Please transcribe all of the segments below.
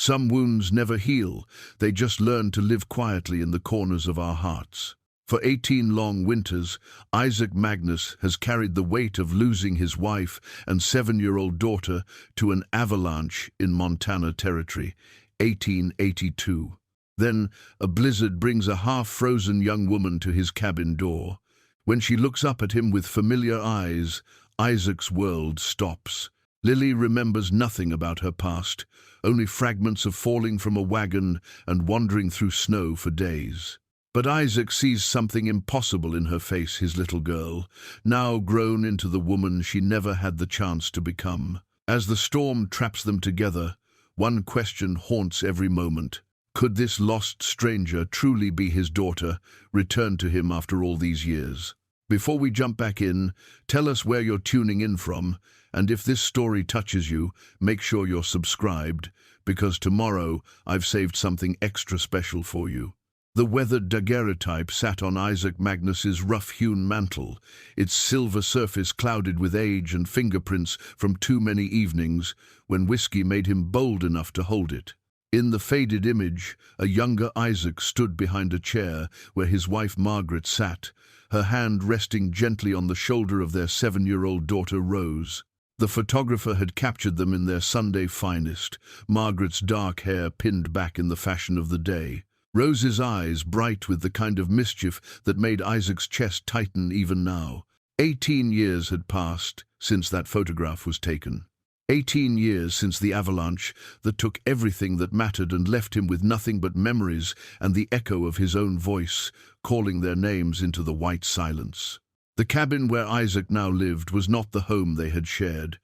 Some wounds never heal, they just learn to live quietly in the corners of our hearts. For 18 long winters, Magnus has carried the weight of losing his wife and 7-year-old daughter to an avalanche in Montana Territory, 1882. Then a blizzard brings a half-frozen young woman to his cabin door. When she looks up at him with familiar eyes, Isaac's world stops. Lily remembers nothing about her past, only fragments of falling from a wagon and wandering through snow for days. But Isaac sees something impossible in her face, his little girl, now grown into the woman she never had the chance to become. As the storm traps them together, one question haunts every moment. Could this lost stranger truly be his daughter, returned to him after all these years? Before we jump back in, tell us where you're tuning in from, and if this story touches you, make sure you're subscribed, because tomorrow I've saved something extra special for you. The weathered daguerreotype sat on Magnus's rough-hewn mantle, its silver surface clouded with age and fingerprints from too many evenings when whiskey made him bold enough to hold it. In the faded image, a younger Isaac stood behind a chair where his wife Margaret sat, her hand resting gently on the shoulder of their 7-year-old daughter Rose. The photographer had captured them in their Sunday finest, Margaret's dark hair pinned back in the fashion of the day, Rose's eyes bright with the kind of mischief that made Isaac's chest tighten even now. 18 years had passed since that photograph was taken. 18 years since the avalanche that took everything that mattered and left him with nothing but memories and the echo of his own voice, calling their names into the white silence. The cabin where Isaac now lived was not the home they had shared.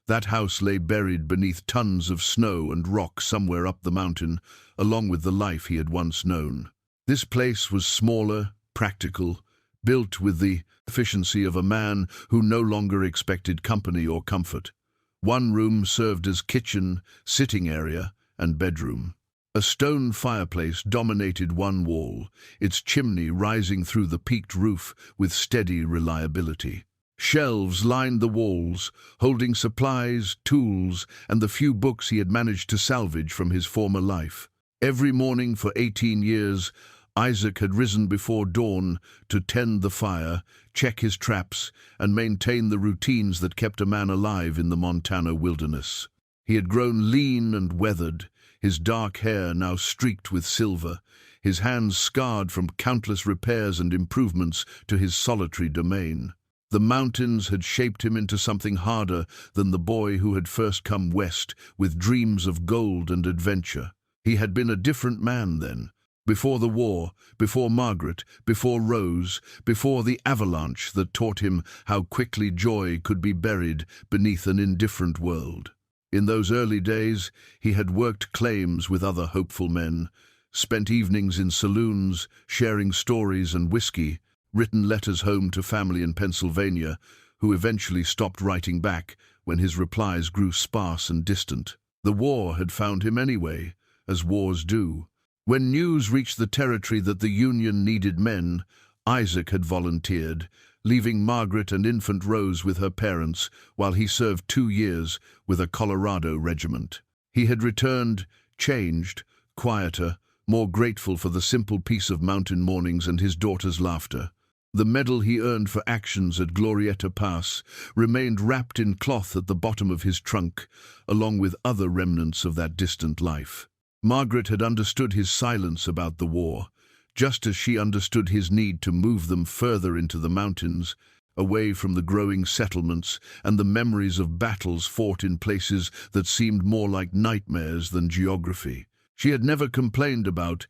That house lay buried beneath tons of snow and rock somewhere up the mountain, along with the life he had once known. This place was smaller, practical, built with the efficiency of a man who no longer expected company or comfort. One room served as kitchen, sitting area, and bedroom. A stone fireplace dominated one wall, its chimney rising through the peaked roof with steady reliability. Shelves lined the walls, holding supplies, tools, and the few books he had managed to salvage from his former life. Every morning for 18 years, Isaac had risen before dawn to tend the fire, check his traps, and maintain the routines that kept a man alive in the Montana wilderness. He had grown lean and weathered, his dark hair now streaked with silver, his hands scarred from countless repairs and improvements to his solitary domain. The mountains had shaped him into something harder than the boy who had first come west with dreams of gold and adventure. He had been a different man then. Before the war, before Margaret, before Rose, before the avalanche that taught him how quickly joy could be buried beneath an indifferent world. In those early days, he had worked claims with other hopeful men, spent evenings in saloons, sharing stories and whiskey, written letters home to family in Pennsylvania, who eventually stopped writing back when his replies grew sparse and distant. The war had found him anyway, as wars do. When news reached the territory that the Union needed men, Isaac had volunteered, leaving Margaret and infant Rose with her parents while he served 2 years with a Colorado regiment. He had returned, changed, quieter, more grateful for the simple peace of mountain mornings and his daughter's laughter. The medal he earned for actions at Glorieta Pass remained wrapped in cloth at the bottom of his trunk, along with other remnants of that distant life. Margaret had understood his silence about the war, just as she understood his need to move them further into the mountains, away from the growing settlements and the memories of battles fought in places that seemed more like nightmares than geography. She had never complained about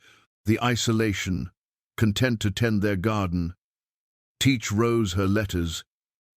the isolation, content to tend their garden, teach Rose her letters,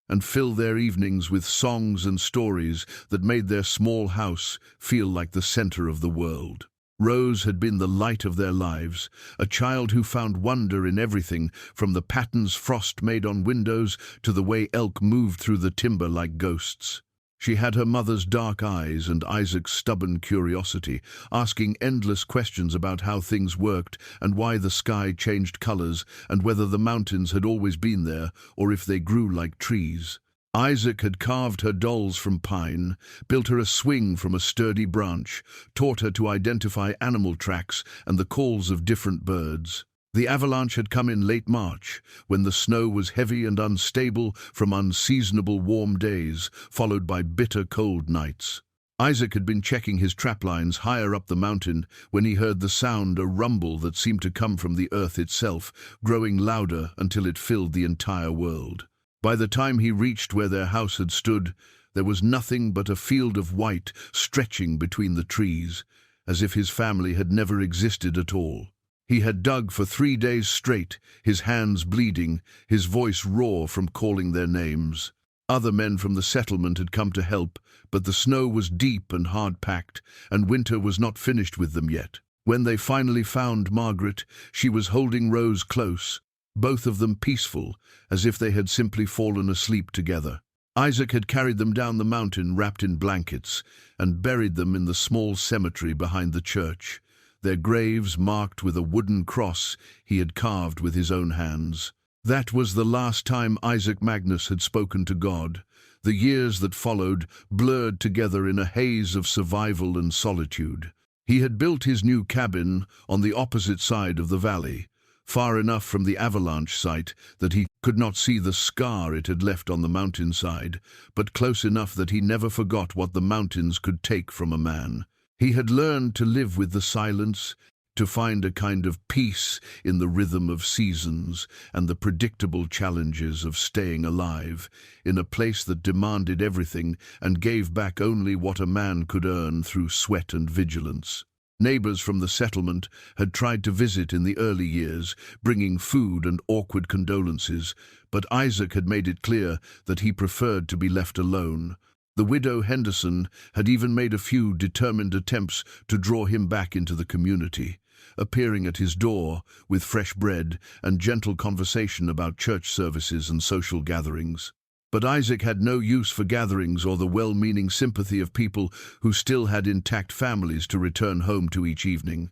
and fill their evenings with songs and stories that made their small house feel like the center of the world. Rose had been the light of their lives, a child who found wonder in everything from the patterns frost made on windows to the way elk moved through the timber like ghosts. She had her mother's dark eyes and Isaac's stubborn curiosity, asking endless questions about how things worked and why the sky changed colors and whether the mountains had always been there or if they grew like trees. Isaac had carved her dolls from pine, built her a swing from a sturdy branch, taught her to identify animal tracks and the calls of different birds. The avalanche had come in late March, when the snow was heavy and unstable from unseasonable warm days, followed by bitter cold nights. Isaac had been checking his trap lines higher up the mountain when he heard the sound, a rumble that seemed to come from the earth itself, growing louder until it filled the entire world. By the time he reached where their house had stood, there was nothing but a field of white stretching between the trees, as if his family had never existed at all. He had dug for 3 days straight, his hands bleeding, his voice raw from calling their names. Other men from the settlement had come to help, but the snow was deep and hard-packed, and winter was not finished with them yet. When they finally found Margaret, she was holding Rose close, both of them peaceful, as if they had simply fallen asleep together. Isaac had carried them down the mountain wrapped in blankets and buried them in the small cemetery behind the church, their graves marked with a wooden cross he had carved with his own hands. That was the last time Isaac Magnus had spoken to God. The years that followed blurred together in a haze of survival and solitude. He had built his new cabin on the opposite side of the valley, far enough from the avalanche site that he could not see the scar it had left on the mountainside, but close enough that he never forgot what the mountains could take from a man. He had learned to live with the silence, to find a kind of peace in the rhythm of seasons and the predictable challenges of staying alive, in a place that demanded everything and gave back only what a man could earn through sweat and vigilance. Neighbors from the settlement had tried to visit in the early years, bringing food and awkward condolences, but Isaac had made it clear that he preferred to be left alone. The widow Henderson had even made a few determined attempts to draw him back into the community, appearing at his door with fresh bread and gentle conversation about church services and social gatherings. But Isaac had no use for gatherings or the well-meaning sympathy of people who still had intact families to return home to each evening.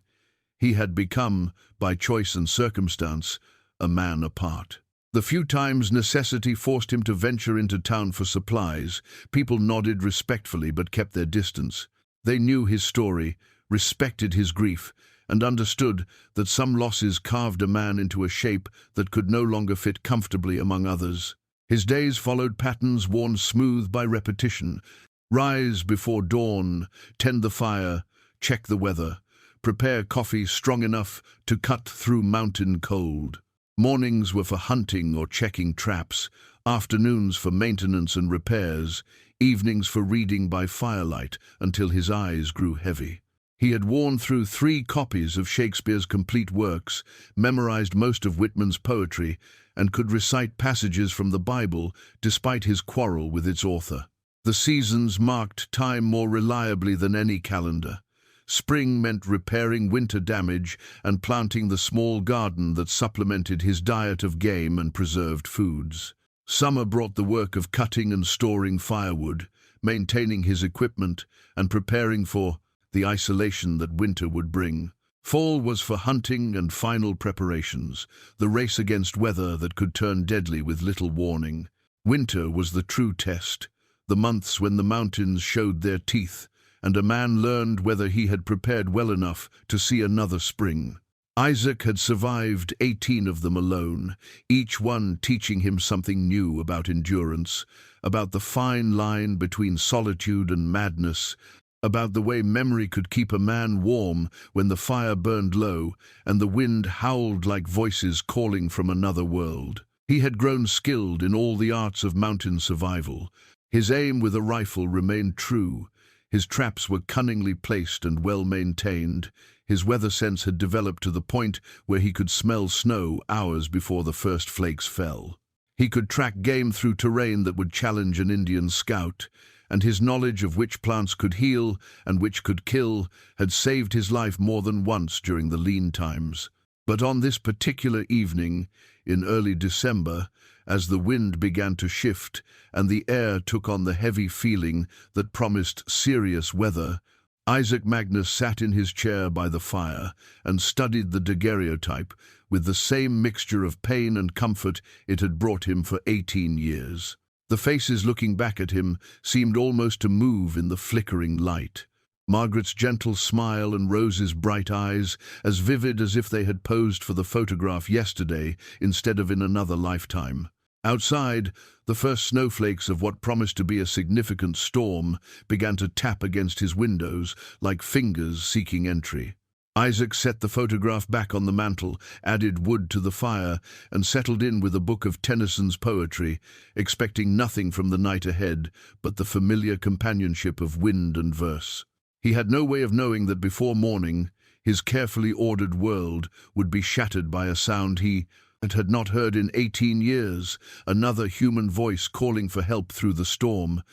He had become, by choice and circumstance, a man apart. The few times necessity forced him to venture into town for supplies, people nodded respectfully but kept their distance. They knew his story, respected his grief, and understood that some losses carved a man into a shape that could no longer fit comfortably among others. His days followed patterns worn smooth by repetition. Rise before dawn, tend the fire, check the weather, prepare coffee strong enough to cut through mountain cold. Mornings were for hunting or checking traps, afternoons for maintenance and repairs, evenings for reading by firelight until his eyes grew heavy. He had worn through 3 copies of Shakespeare's complete works, memorized most of Whitman's poetry, and could recite passages from the Bible despite his quarrel with its author. The seasons marked time more reliably than any calendar. Spring meant repairing winter damage and planting the small garden that supplemented his diet of game and preserved foods. Summer brought the work of cutting and storing firewood, maintaining his equipment, and preparing for the isolation that winter would bring. Fall was for hunting and final preparations, the race against weather that could turn deadly with little warning. Winter was the true test, the months when the mountains showed their teeth, and a man learned whether he had prepared well enough to see another spring. Isaac had survived 18 of them alone, each one teaching him something new about endurance, about the fine line between solitude and madness, about the way memory could keep a man warm when the fire burned low and the wind howled like voices calling from another world. He had grown skilled in all the arts of mountain survival. His aim with a rifle remained true. His traps were cunningly placed and well maintained. His weather sense had developed to the point where he could smell snow hours before the first flakes fell. He could track game through terrain that would challenge an Indian scout, and his knowledge of which plants could heal and which could kill had saved his life more than once during the lean times. But on this particular evening, in early December, as the wind began to shift and the air took on the heavy feeling that promised serious weather, Isaac Magnus sat in his chair by the fire and studied the daguerreotype with the same mixture of pain and comfort it had brought him for 18 years. The faces looking back at him seemed almost to move in the flickering light. Margaret's gentle smile and Rose's bright eyes, as vivid as if they had posed for the photograph yesterday instead of in another lifetime. Outside, the first snowflakes of what promised to be a significant storm began to tap against his windows like fingers seeking entry. Isaac set the photograph back on the mantel, added wood to the fire, and settled in with a book of Tennyson's poetry, expecting nothing from the night ahead but the familiar companionship of wind and verse. He had no way of knowing that before morning, his carefully ordered world would be shattered by a sound he had not heard in 18 years, another human voice calling for help through the storm,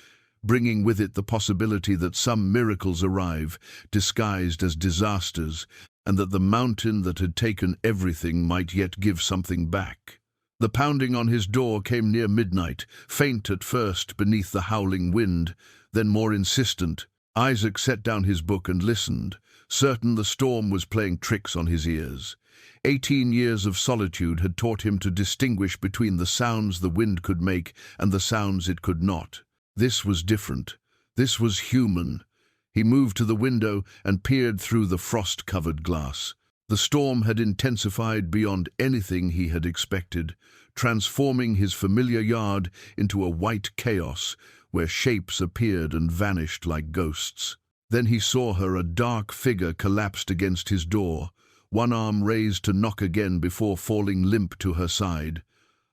bringing with it the possibility that some miracles arrive, disguised as disasters, and that the mountain that had taken everything might yet give something back. The pounding on his door came near midnight, faint at first beneath the howling wind, then more insistent. Isaac set down his book and listened, certain the storm was playing tricks on his ears. 18 years of solitude had taught him to distinguish between the sounds the wind could make and the sounds it could not. This was different. This was human. He moved to the window and peered through the frost-covered glass. The storm had intensified beyond anything he had expected, transforming his familiar yard into a white chaos where shapes appeared and vanished like ghosts. Then he saw her, a dark figure collapsed against his door, one arm raised to knock again before falling limp to her side.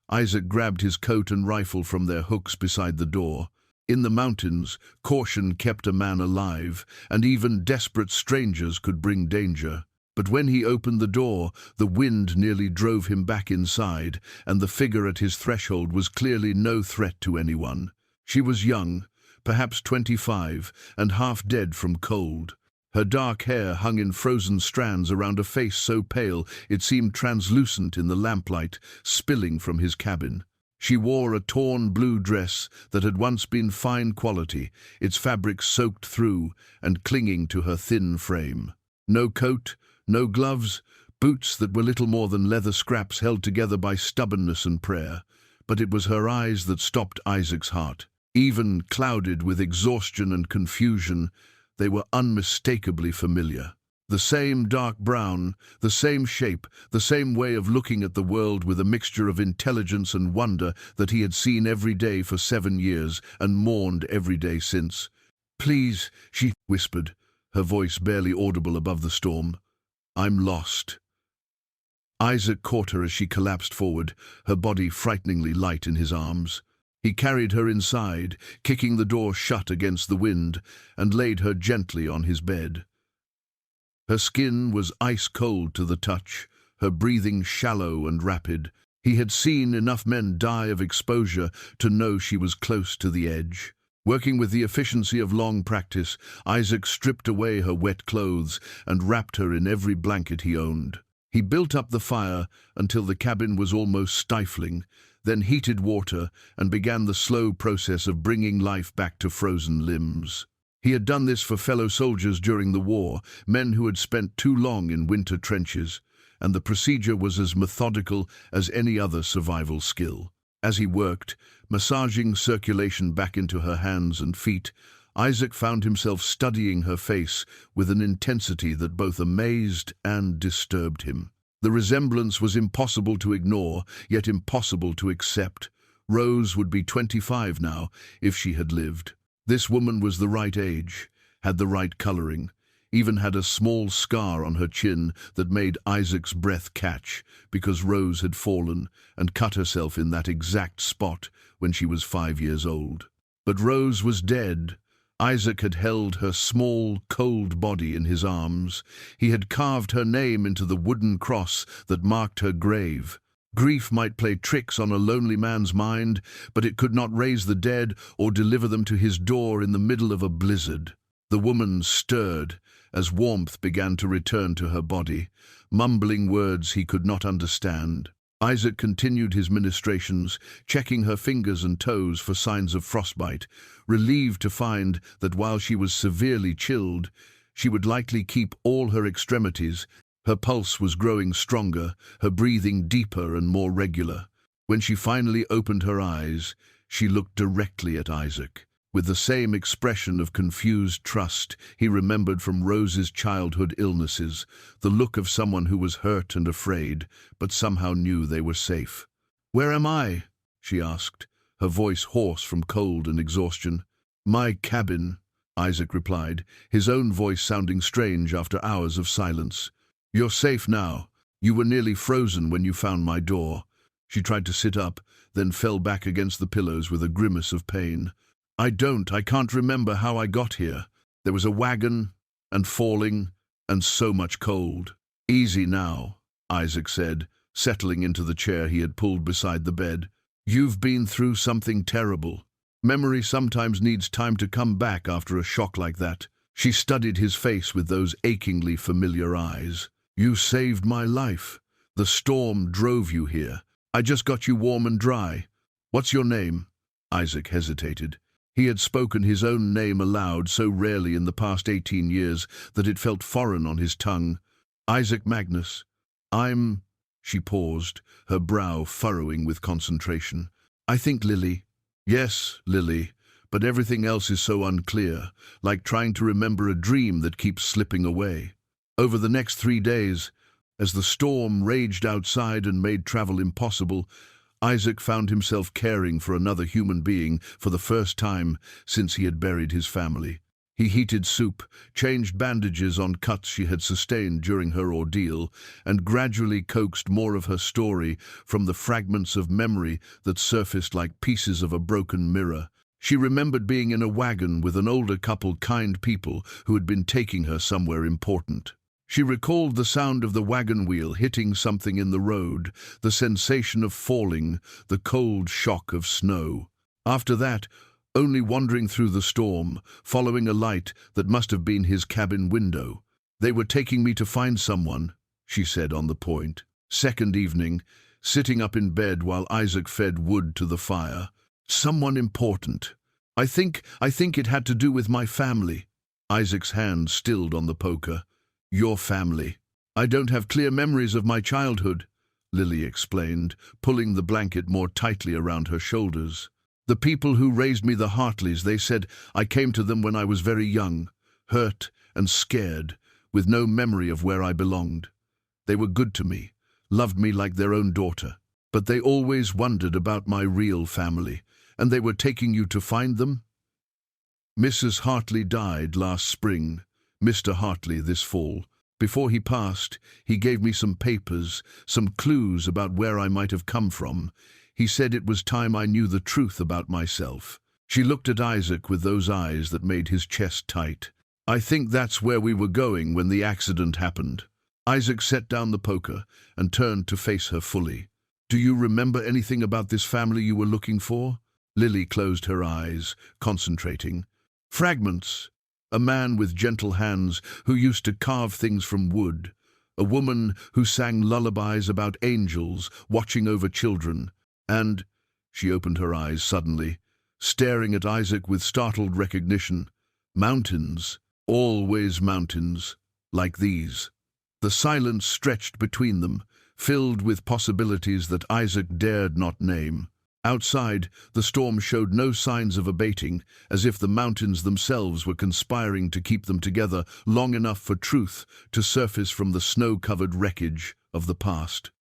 Isaac grabbed his coat and rifle from their hooks beside the door. In the mountains, caution kept a man alive, and even desperate strangers could bring danger. But when he opened the door, the wind nearly drove him back inside, and the figure at his threshold was clearly no threat to anyone. She was young, perhaps 25, and half dead from cold. Her dark hair hung in frozen strands around a face so pale it seemed translucent in the lamplight, spilling from his cabin. She wore a torn blue dress that had once been fine quality, its fabric soaked through and clinging to her thin frame. No coat, no gloves, boots that were little more than leather scraps held together by stubbornness and prayer. But it was her eyes that stopped Isaac's heart. Even clouded with exhaustion and confusion, they were unmistakably familiar. The same dark brown, the same shape, the same way of looking at the world with a mixture of intelligence and wonder that he had seen every day for 7 years and mourned every day since. "Please," she whispered, her voice barely audible above the storm. "I'm lost." Isaac caught her as she collapsed forward, her body frighteningly light in his arms. He carried her inside, kicking the door shut against the wind, and laid her gently on his bed. Her skin was ice-cold to the touch, her breathing shallow and rapid. He had seen enough men die of exposure to know she was close to the edge. Working with the efficiency of long practice, Isaac stripped away her wet clothes and wrapped her in every blanket he owned. He built up the fire until the cabin was almost stifling, then heated water and began the slow process of bringing life back to frozen limbs. He had done this for fellow soldiers during the war, men who had spent too long in winter trenches, and the procedure was as methodical as any other survival skill. As he worked, massaging circulation back into her hands and feet, Isaac found himself studying her face with an intensity that both amazed and disturbed him. The resemblance was impossible to ignore, yet impossible to accept. Rose would be 25 now, if she had lived. This woman was the right age, had the right coloring, even had a small scar on her chin that made Isaac's breath catch, because Rose had fallen and cut herself in that exact spot when she was 5 years old. But Rose was dead. Isaac had held her small, cold body in his arms. He had carved her name into the wooden cross that marked her grave. Grief might play tricks on a lonely man's mind, but it could not raise the dead or deliver them to his door in the middle of a blizzard. The woman stirred as warmth began to return to her body, mumbling words he could not understand. Isaac continued his ministrations, checking her fingers and toes for signs of frostbite, relieved to find that while she was severely chilled, she would likely keep all her extremities. Her pulse was growing stronger, her breathing deeper and more regular. When she finally opened her eyes, She looked directly at Isaac. With the same expression of confused trust he remembered from Rose's childhood illnesses, the look of someone who was hurt and afraid, but somehow knew they were safe. "Where am I?" she asked, her voice hoarse from cold and exhaustion. "My cabin," Isaac replied, his own voice sounding strange after hours of silence. "You're safe now. You were nearly frozen when you found my door." She tried to sit up, then fell back against the pillows with a grimace of pain. I can't remember how I got here. There was a wagon, and falling, and so much cold." "Easy now," Isaac said, settling into the chair he had pulled beside the bed. "You've been through something terrible. Memory sometimes needs time to come back after a shock like that." She studied his face with those achingly familiar eyes. "You saved my life. The storm drove you here. I just got you warm and dry. What's your name?" Isaac hesitated. He had spoken his own name aloud so rarely in the past 18 years that it felt foreign on his tongue. "Isaac Magnus. I'm—" She paused, her brow furrowing with concentration. "I think Lily." "Yes, Lily, but everything else is so unclear, like trying to remember a dream that keeps slipping away." Over the next 3 days, as the storm raged outside and made travel impossible, Isaac found himself caring for another human being for the first time since he had buried his family. He heated soup, changed bandages on cuts she had sustained during her ordeal, and gradually coaxed more of her story from the fragments of memory that surfaced like pieces of a broken mirror. She remembered being in a wagon with an older couple, kind people who had been taking her somewhere important. She recalled the sound of the wagon wheel hitting something in the road, the sensation of falling, the cold shock of snow. After that, only wandering through the storm, following a light that must have been his cabin window. "They were taking me to find someone," she said on the point. Second evening, sitting up in bed while Isaac fed wood to the fire. "Someone important. I think it had to do with my family." Isaac's hand stilled on the poker. "Your family." "I don't have clear memories of my childhood," Lily explained, pulling the blanket more tightly around her shoulders. "The people who raised me, the Hartleys, they said I came to them when I was very young, hurt and scared, with no memory of where I belonged. They were good to me, loved me like their own daughter. But they always wondered about my real family, and they were taking you to find them?" "Mrs. Hartley died last spring. Mr. Hartley this fall. Before he passed, he gave me some papers, some clues about where I might have come from. He said it was time I knew the truth about myself." She looked at Isaac with those eyes that made his chest tight. "I think that's where we were going when the accident happened." Isaac set down the poker and turned to face her fully. "Do you remember anything about this family you were looking for?" Lily closed her eyes, concentrating. "Fragments. A man with gentle hands who used to carve things from wood. A woman who sang lullabies about angels watching over children. And—" She opened her eyes suddenly, staring at Isaac with startled recognition. "Mountains. Always mountains. Like these." The silence stretched between them, filled with possibilities that Isaac dared not name. Outside, the storm showed no signs of abating, as if the mountains themselves were conspiring to keep them together long enough for truth to surface from the snow-covered wreckage of the past.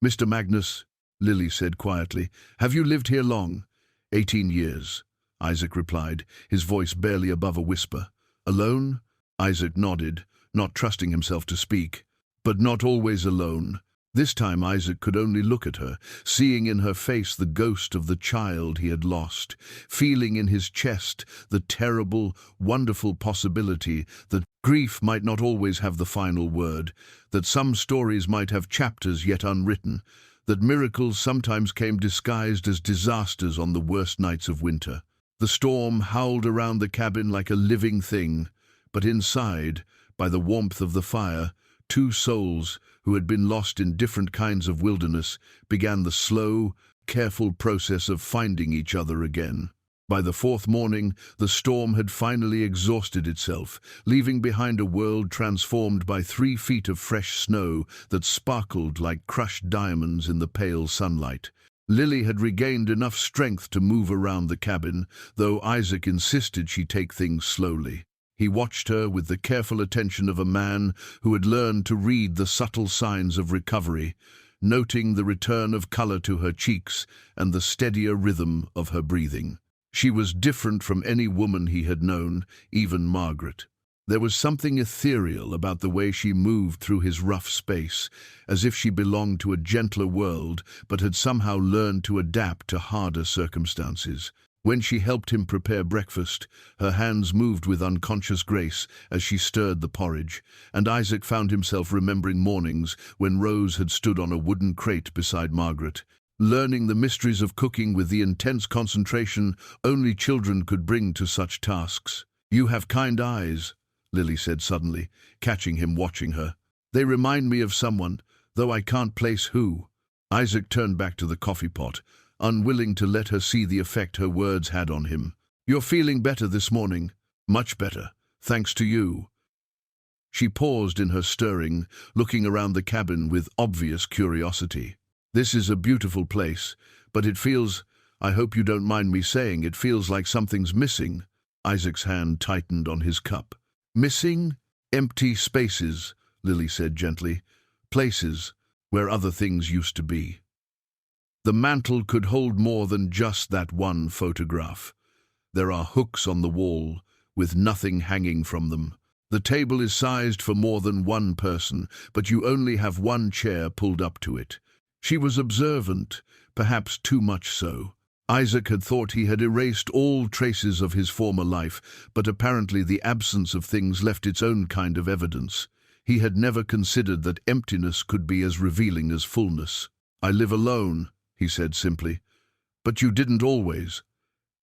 "Mr. Magnus," Lily said quietly, "have you lived here long?" 18 years, Isaac replied, his voice barely above a whisper. "Alone?" Isaac nodded, not trusting himself to speak. "But not always alone." This time Isaac could only look at her, seeing in her face the ghost of the child he had lost, feeling in his chest the terrible, wonderful possibility that grief might not always have the final word, that some stories might have chapters yet unwritten, that miracles sometimes came disguised as disasters on the worst nights of winter. The storm howled around the cabin like a living thing, but inside, by the warmth of the fire, two souls who had been lost in different kinds of wilderness began the slow, careful process of finding each other again. By the fourth morning, the storm had finally exhausted itself, leaving behind a world transformed by 3 feet of fresh snow that sparkled like crushed diamonds in the pale sunlight. Lily had regained enough strength to move around the cabin, though Isaac insisted she take things slowly. He watched her with the careful attention of a man who had learned to read the subtle signs of recovery, noting the return of color to her cheeks and the steadier rhythm of her breathing. She was different from any woman he had known, even Margaret. There was something ethereal about the way she moved through his rough space, as if she belonged to a gentler world but had somehow learned to adapt to harder circumstances. When she helped him prepare breakfast, her hands moved with unconscious grace as she stirred the porridge, and Isaac found himself remembering mornings when Rose had stood on a wooden crate beside Margaret, learning the mysteries of cooking with the intense concentration only children could bring to such tasks. "You have kind eyes," Lily said suddenly, catching him watching her. "They remind me of someone, though I can't place who." Isaac turned back to the coffee pot, unwilling to let her see the effect her words had on him. "You're feeling better this morning." "Much better, thanks to you." She paused in her stirring, looking around the cabin with obvious curiosity. "This is a beautiful place, but it feels, I hope you don't mind me saying, it feels like something's missing." Isaac's hand tightened on his cup. "Missing? Empty spaces," Lily said gently. "Places where other things used to be." The mantel could hold more than just that one photograph. There are hooks on the wall, with nothing hanging from them. The table is sized for more than one person, but you only have one chair pulled up to it. She was observant, perhaps too much so. Isaac had thought he had erased all traces of his former life, but apparently the absence of things left its own kind of evidence. He had never considered that emptiness could be as revealing as fullness. "I live alone," he said simply. "But you didn't always."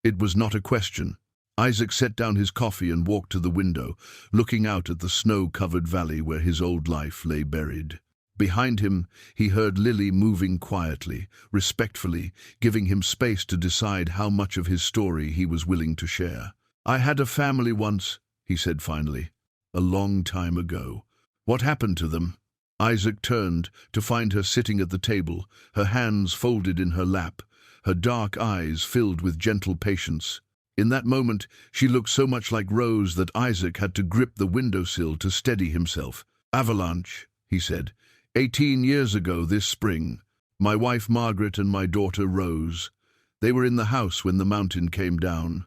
It was not a question. Isaac set down his coffee and walked to the window, looking out at the snow-covered valley where his old life lay buried. Behind him, he heard Lily moving quietly, respectfully, giving him space to decide how much of his story he was willing to share. "I had a family once," he said finally. "A long time ago. What happened to them?" Isaac turned to find her sitting at the table, her hands folded in her lap, her dark eyes filled with gentle patience. In that moment, she looked so much like Rose that Isaac had to grip the windowsill to steady himself. "Avalanche," he said. 18 years ago this spring. My wife Margaret and my daughter Rose. They were in the house when the mountain came down."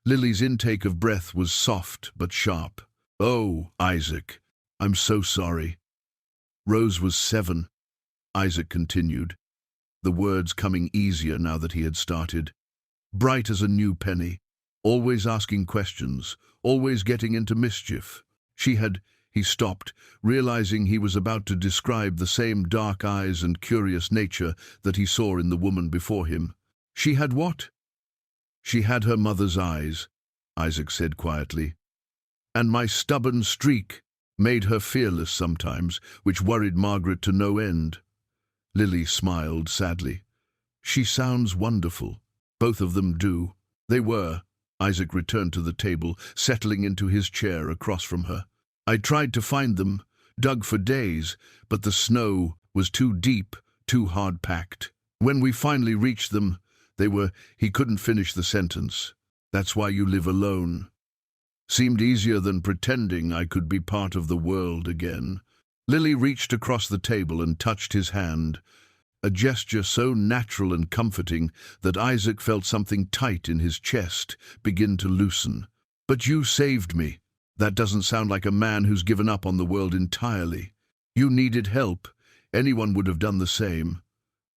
Lily's intake of breath was soft but sharp. "Oh, Isaac, I'm so sorry." "Rose was 7, Isaac continued, the words coming easier now that he had started. "Bright as a new penny, always asking questions, always getting into mischief. She had—" He stopped, realizing he was about to describe the same dark eyes and curious nature that he saw in the woman before him. "She had what?" "She had her mother's eyes," Isaac said quietly. "And my stubborn streak made her fearless sometimes, which worried Margaret to no end." Lily smiled sadly. "She sounds wonderful. Both of them do." They were. Isaac returned to the table, settling into his chair across from her. "I tried to find them, dug for days, but the snow was too deep, too hard-packed. When we finally reached them, they were—" He couldn't finish the sentence. "That's why you live alone." Seemed easier than pretending I could be part of the world again. Lily reached across the table and touched his hand, a gesture so natural and comforting that Isaac felt something tight in his chest begin to loosen. "But you saved me. That doesn't sound like a man who's given up on the world entirely. You needed help. Anyone would have done the same."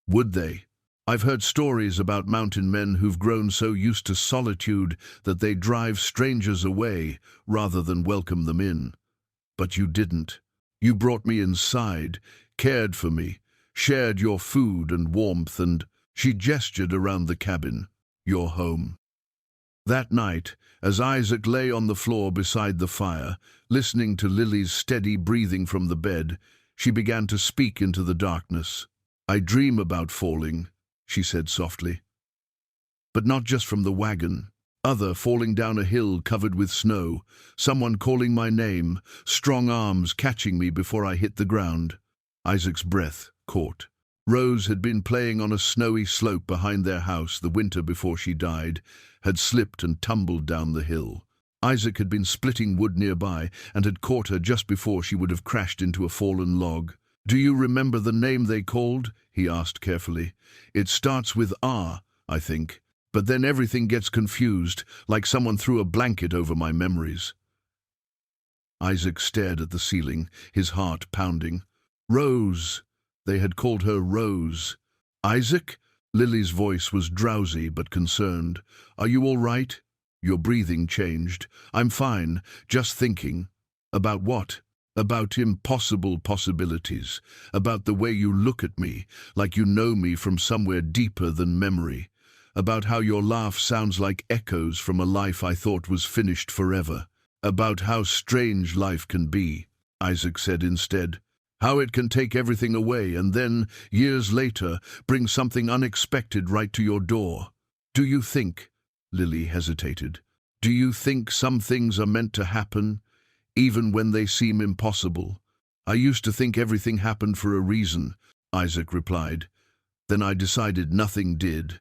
"Would they? I've heard stories about mountain men who've grown so used to solitude that they drive strangers away rather than welcome them in. But you didn't. You brought me inside, cared for me, shared your food and warmth, and—" She gestured around the cabin. "Your home." That night, as Isaac lay on the floor beside the fire, listening to Lily's steady breathing from the bed, she began to speak into the darkness. "I dream about falling," she said softly. "But not just from the wagon. Falling down a hill covered with snow, someone calling my name, strong arms catching me before I hit the ground." Isaac's breath caught. Rose had been playing on a snowy slope behind their house the winter before she died, had slipped and tumbled down the hill. Isaac had been splitting wood nearby and had caught her just before she would have crashed into a fallen log. "Do you remember the name they called?" he asked carefully. "It starts with R, I think, but then everything gets confused, like someone threw a blanket over my memories." Isaac stared at the ceiling, his heart pounding. Rose! They had called her Rose. "Isaac?" Lily's voice was drowsy but concerned. "Are you all right?" Your breathing changed. "I'm fine, just thinking." "About what?" "About impossible possibilities. About the way you look at me, like you know me from somewhere deeper than memory. About how your laugh sounds like echoes from a life I thought was finished forever. About how strange life can be," Isaac said instead. "How it can take everything away and then, years later, bring something unexpected right to your door. Do you think," Lily hesitated, "do you think some things are meant to happen, even when they seem impossible?" "I used to think everything happened for a reason," Isaac replied. "Then I decided nothing did.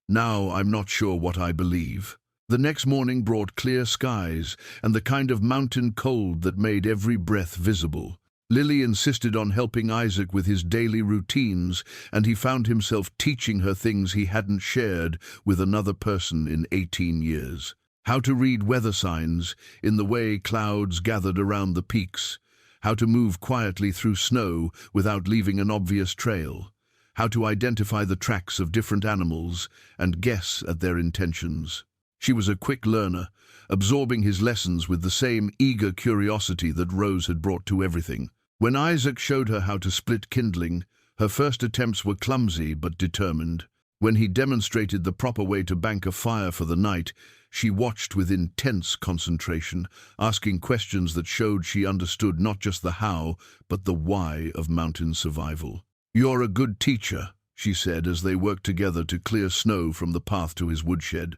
Now I'm not sure what I believe." The next morning brought clear skies and the kind of mountain cold that made every breath visible. Lily insisted on helping Isaac with his daily routines, and he found himself teaching her things he hadn't shared with another person in 18 years. How to read weather signs in the way clouds gathered around the peaks, how to move quietly through snow without leaving an obvious trail, how to identify the tracks of different animals and guess at their intentions. She was a quick learner, absorbing his lessons with the same eager curiosity that Rose had brought to everything. When Isaac showed her how to split kindling, her first attempts were clumsy but determined. When he demonstrated the proper way to bank a fire for the night, she watched with intense concentration, asking questions that showed she understood not just the how, but the why of mountain survival. "You're a good teacher," she said as they worked together to clear snow from the path to his woodshed.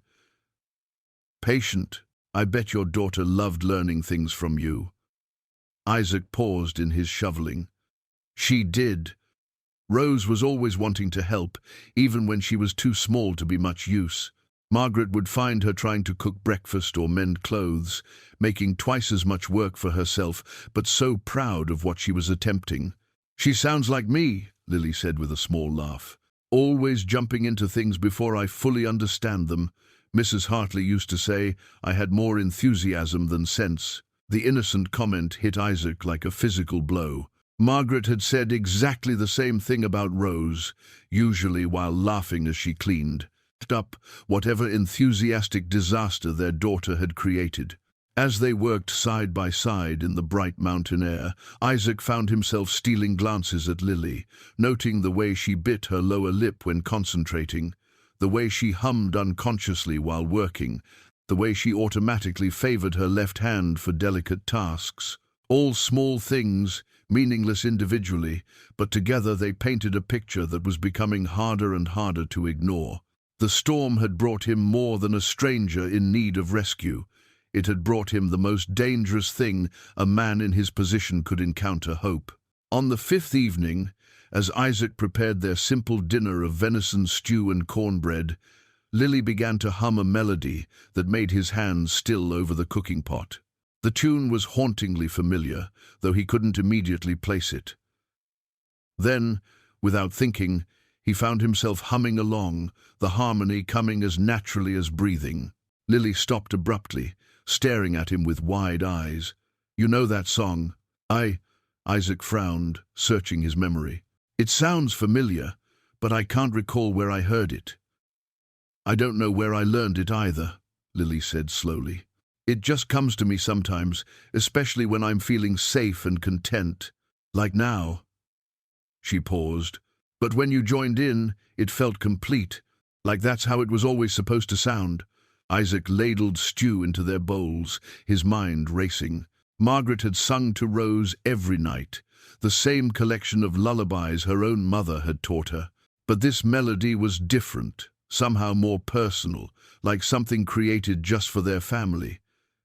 "Patient. I bet your daughter loved learning things from you." Isaac paused in his shoveling. "She did. Rose was always wanting to help, even when she was too small to be much use. Margaret would find her trying to cook breakfast or mend clothes, making twice as much work for herself, but so proud of what she was attempting. "She sounds like me," Lily said with a small laugh. "Always jumping into things before I fully understand them. Mrs. Hartley used to say I had more enthusiasm than sense." The innocent comment hit Isaac like a physical blow. Margaret had said exactly the same thing about Rose, usually while laughing as she cleaned up whatever enthusiastic disaster their daughter had created. As they worked side by side in the bright mountain air, Isaac found himself stealing glances at Lily, noting the way she bit her lower lip when concentrating, the way she hummed unconsciously while working, the way she automatically favored her left hand for delicate tasks. All small things, meaningless individually, but together they painted a picture that was becoming harder and harder to ignore. The storm had brought him more than a stranger in need of rescue. It had brought him the most dangerous thing a man in his position could encounter: hope. On the fifth evening, as Isaac prepared their simple dinner of venison stew and cornbread, Lily began to hum a melody that made his hands still over the cooking pot. The tune was hauntingly familiar, though he couldn't immediately place it. Then, without thinking, he found himself humming along, the harmony coming as naturally as breathing. Lily stopped abruptly, staring at him with wide eyes. "You know that song?" Isaac frowned, searching his memory. "It sounds familiar, but I can't recall where I heard it." "I don't know where I learned it either," Lily said slowly. "It just comes to me sometimes, especially when I'm feeling safe and content. Like now." She paused. "But when you joined in, it felt complete, like that's how it was always supposed to sound." Isaac ladled stew into their bowls, his mind racing. Margaret had sung to Rose every night, the same collection of lullabies her own mother had taught her. But this melody was different, somehow more personal, like something created just for their family.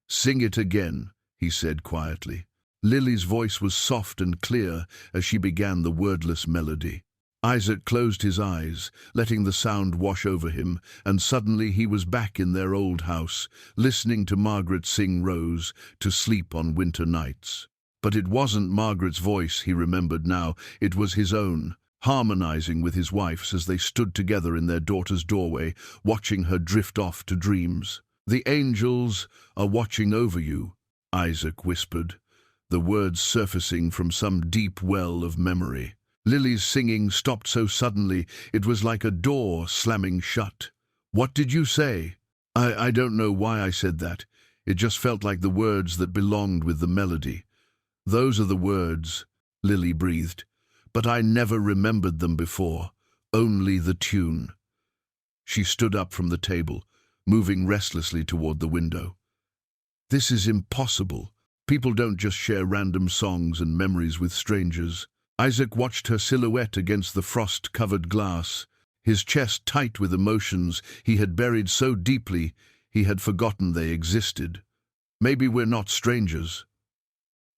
"Sing it again," he said quietly. Lily's voice was soft and clear as she began the wordless melody. Isaac closed his eyes, letting the sound wash over him, and suddenly he was back in their old house, listening to Margaret sing Rose to sleep on winter nights. But it wasn't Margaret's voice he remembered now, it was his own, harmonizing with his wife's as they stood together in their daughter's doorway, watching her drift off to dreams. "The angels are watching over you," Isaac whispered, the words surfacing from some deep well of memory. Lily's singing stopped so suddenly it was like a door slamming shut. "What did you say?" I don't know why I said that. It just felt like the words that belonged with the melody. "Those are the words," Lily breathed. "But I never remembered them before, only the tune." She stood up from the table, moving restlessly toward the window. "This is impossible. People don't just share random songs and memories with strangers." Isaac watched her silhouette against the frost-covered glass, his chest tight with emotions he had buried so deeply he had forgotten they existed. "Maybe we're not strangers."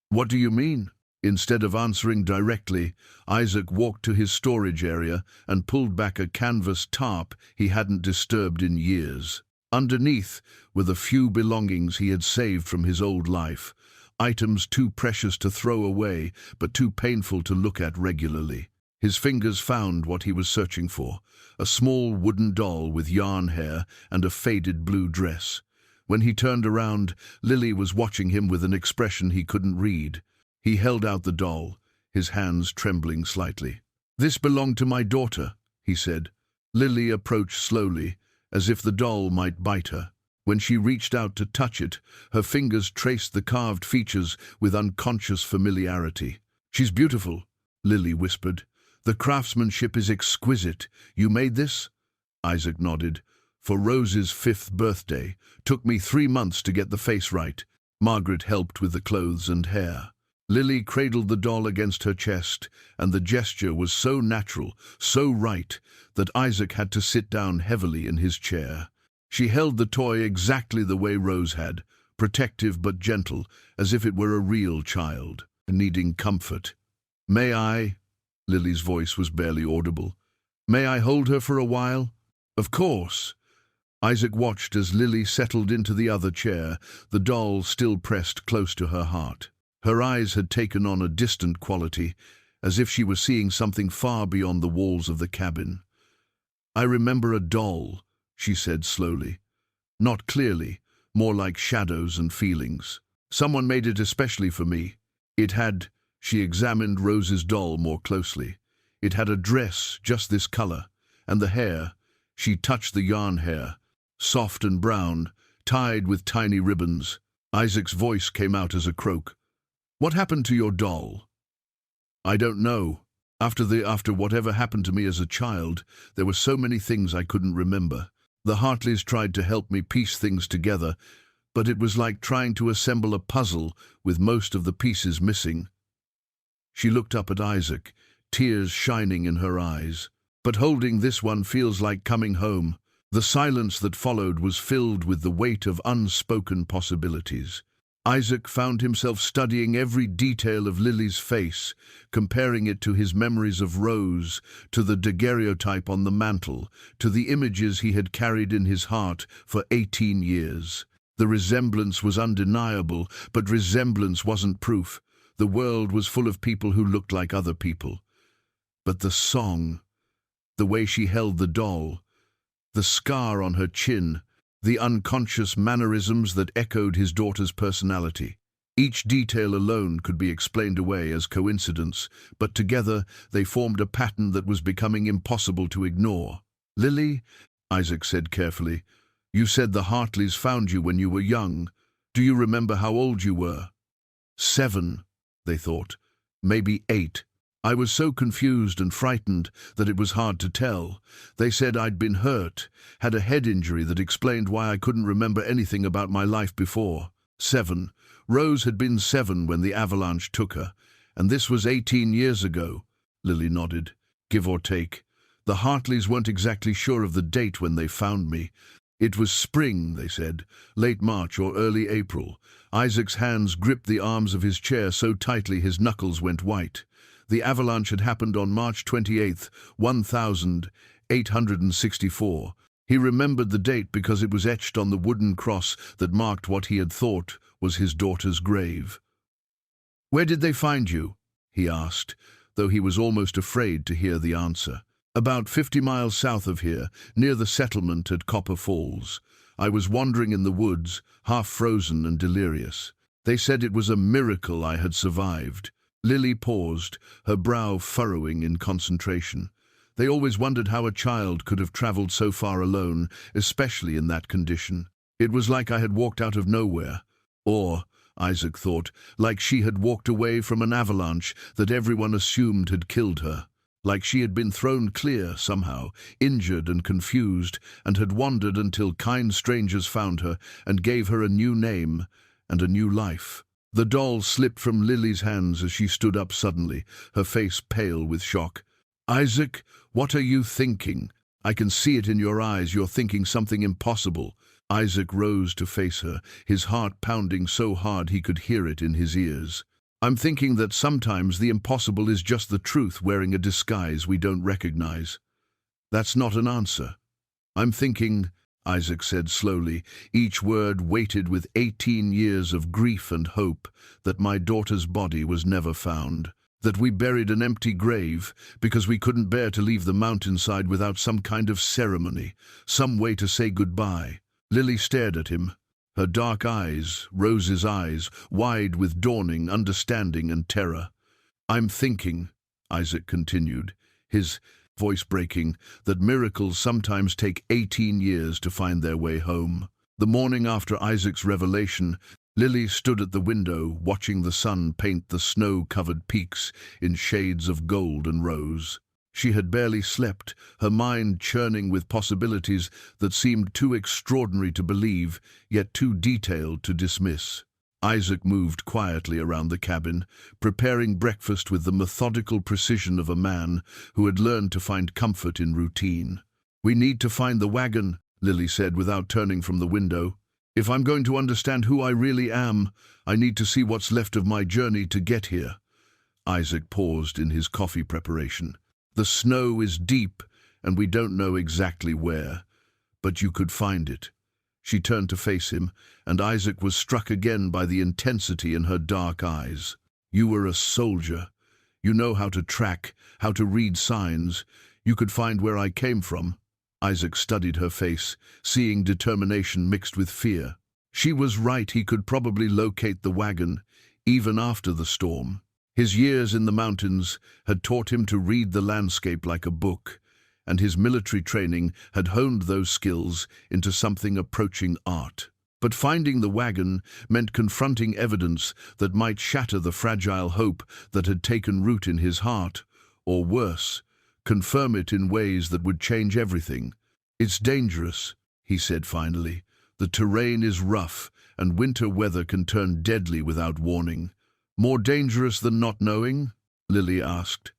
"What do you mean?" Instead of answering directly, Isaac walked to his storage area and pulled back a canvas tarp he hadn't disturbed in years. Underneath were the few belongings he had saved from his old life, items too precious to throw away, but too painful to look at regularly. His fingers found what he was searching for, a small wooden doll with yarn hair and a faded blue dress. When he turned around, Lily was watching him with an expression he couldn't read. He held out the doll, his hands trembling slightly. "This belonged to my daughter," he said. Lily approached slowly, as if the doll might bite her. When she reached out to touch it, her fingers traced the carved features with unconscious familiarity. "She's beautiful," Lily whispered. "The craftsmanship is exquisite. You made this?" Isaac nodded. "For Rose's 5th birthday. Took me 3 months to get the face right. Margaret helped with the clothes and hair." Lily cradled the doll against her chest, and the gesture was so natural, so right, that Isaac had to sit down heavily in his chair. She held the toy exactly the way Rose had, protective but gentle, as if it were a real child, needing comfort. "May I?" Lily's voice was barely audible. "May I hold her for a while?" "Of course." Isaac watched as Lily settled into the other chair, the doll still pressed close to her heart. Her eyes had taken on a distant quality, as if she were seeing something far beyond the walls of the cabin. "I remember a doll," she said slowly. "Not clearly, more like shadows and feelings. Someone made it especially for me. It had," she examined Rose's doll more closely. "It had a dress just this color, and the hair," she touched the yarn hair, "soft and brown, tied with tiny ribbons." Isaac's voice came out as a croak. "What happened to your doll?" "I don't know. After whatever happened to me as a child, there were so many things I couldn't remember. The Hartleys tried to help me piece things together, but it was like trying to assemble a puzzle with most of the pieces missing." She looked up at Isaac, tears shining in her eyes. "But holding this one feels like coming home." The silence that followed was filled with the weight of unspoken possibilities. Isaac found himself studying every detail of Lily's face, comparing it to his memories of Rose, to the daguerreotype on the mantel, to the images he had carried in his heart for 18 years. The resemblance was undeniable, but resemblance wasn't proof. The world was full of people who looked like other people. But the song, the way she held the doll, the scar on her chin, the unconscious mannerisms that echoed his daughter's personality. Each detail alone could be explained away as coincidence, but together they formed a pattern that was becoming impossible to ignore. "Lily," Isaac said carefully, "you said the Hartleys found you when you were young. Do you remember how old you were?" 7, they thought. Maybe 8. I was so confused and frightened that it was hard to tell. They said I'd been hurt, had a head injury that explained why I couldn't remember anything about my life before. 7. Rose had been 7 when the avalanche took her, and this was 18 years ago. Lily nodded, give or take. The Hartleys weren't exactly sure of the date when they found me. It was spring, they said, late March or early April. Isaac's hands gripped the arms of his chair so tightly his knuckles went white. The avalanche had happened on March 28th, 1864. He remembered the date because it was etched on the wooden cross that marked what he had thought was his daughter's grave. "Where did they find you?" he asked, though he was almost afraid to hear the answer. "About 50 miles south of here, near the settlement at Copper Falls. I was wandering in the woods, half frozen and delirious. They said it was a miracle I had survived." Lily paused, her brow furrowing in concentration. They always wondered how a child could have traveled so far alone, especially in that condition. It was like I had walked out of nowhere. Or, Isaac thought, like she had walked away from an avalanche that everyone assumed had killed her. Like she had been thrown clear somehow, injured and confused, and had wandered until kind strangers found her and gave her a new name and a new life. The doll slipped from Lily's hands as she stood up suddenly, her face pale with shock. "Isaac, what are you thinking? I can see it in your eyes. You're thinking something impossible." Isaac rose to face her, his heart pounding so hard he could hear it in his ears. "I'm thinking that sometimes the impossible is just the truth wearing a disguise we don't recognize." "That's not an answer." "I'm thinking," Isaac said slowly, each word weighted with 18 years of grief and hope, "that my daughter's body was never found. That we buried an empty grave because we couldn't bear to leave the mountainside without some kind of ceremony, some way to say goodbye." Lily stared at him, her dark eyes, Rose's eyes, wide with dawning understanding and terror. "I'm thinking," Isaac continued, his voice breaking, "that miracles sometimes take 18 years to find their way home." The morning after Isaac's revelation, Lily stood at the window, watching the sun paint the snow-covered peaks in shades of gold and rose. She had barely slept, her mind churning with possibilities that seemed too extraordinary to believe, yet too detailed to dismiss. Isaac moved quietly around the cabin, preparing breakfast with the methodical precision of a man who had learned to find comfort in routine. "We need to find the wagon," Lily said without turning from the window. "If I'm going to understand who I really am, I need to see what's left of my journey to get here." Isaac paused in his coffee preparation. "The snow is deep, and we don't know exactly where, but you could find it." She turned to face him, and Isaac was struck again by the intensity in her dark eyes. "You were a soldier. You know how to track, how to read signs. You could find where I came from." Isaac studied her face, seeing determination mixed with fear. She was right, he could probably locate the wagon, even after the storm. His years in the mountains had taught him to read the landscape like a book, and his military training had honed those skills into something approaching art. But finding the wagon meant confronting evidence that might shatter the fragile hope that had taken root in his heart, or worse, confirm it in ways that would change everything. "It's dangerous," he said finally. "The terrain is rough, and winter weather can turn deadly without warning." "More dangerous than not knowing?" Lily asked.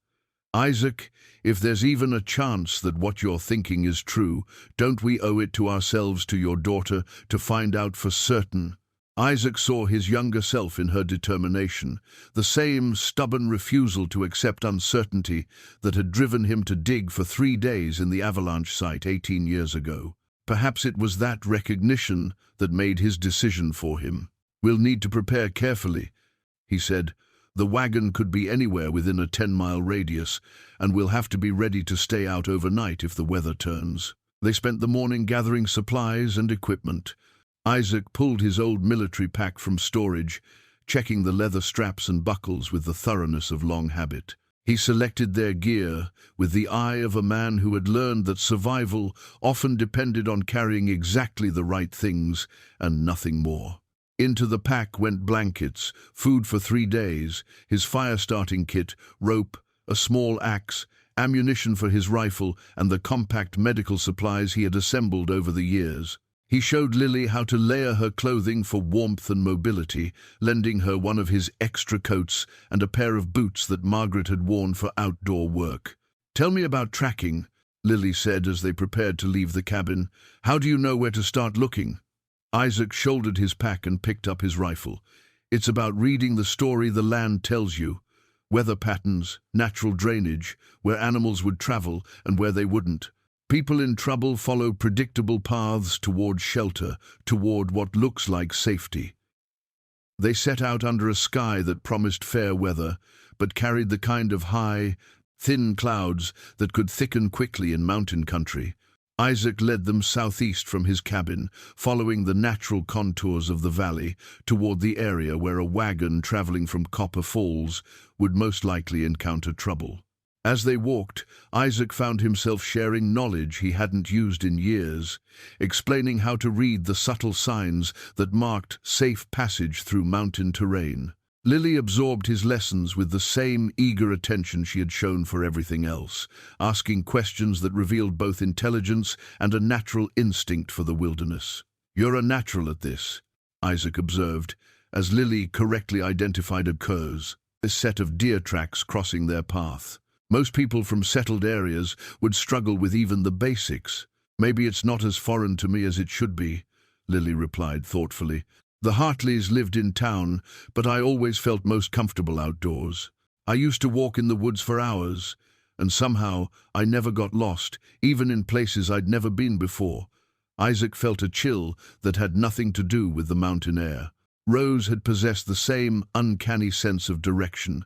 "Isaac, if there's even a chance that what you're thinking is true, don't we owe it to ourselves, to your daughter, to find out for certain?" Isaac saw his younger self in her determination, the same stubborn refusal to accept uncertainty that had driven him to dig for 3 days in the avalanche site 18 years ago. Perhaps it was that recognition that made his decision for him. "We'll need to prepare carefully," he said. "The wagon could be anywhere within a 10-mile radius, and we'll have to be ready to stay out overnight if the weather turns." They spent the morning gathering supplies and equipment. Isaac pulled his old military pack from storage, checking the leather straps and buckles with the thoroughness of long habit. He selected their gear with the eye of a man who had learned that survival often depended on carrying exactly the right things and nothing more. Into the pack went blankets, food for 3 days, his fire-starting kit, rope, a small axe, ammunition for his rifle, and the compact medical supplies he had assembled over the years. He showed Lily how to layer her clothing for warmth and mobility, lending her one of his extra coats and a pair of boots that Margaret had worn for outdoor work. "Tell me about tracking," Lily said as they prepared to leave the cabin. "How do you know where to start looking?" Isaac shouldered his pack and picked up his rifle. It's about reading the story the land tells you. Weather patterns, natural drainage, where animals would travel and where they wouldn't. People in trouble follow predictable paths toward shelter, toward what looks like safety. They set out under a sky that promised fair weather, but carried the kind of high, thin clouds that could thicken quickly in mountain country. Isaac led them southeast from his cabin, following the natural contours of the valley, toward the area where a wagon traveling from Copper Falls would most likely encounter trouble. As they walked, Isaac found himself sharing knowledge he hadn't used in years, explaining how to read the subtle signs that marked safe passage through mountain terrain. Lily absorbed his lessons with the same eager attention she had shown for everything else, asking questions that revealed both intelligence and a natural instinct for the wilderness. "You're a natural at this," Isaac observed, as Lily correctly identified a curs, a set of deer tracks crossing their path. "Most people from settled areas would struggle with even the basics. Maybe it's not as foreign to me as it should be," Lily replied thoughtfully. "The Hartleys lived in town, but I always felt most comfortable outdoors. I used to walk in the woods for hours, and somehow I never got lost, even in places I'd never been before." Isaac felt a chill that had nothing to do with the mountain air. Rose had possessed the same uncanny sense of direction,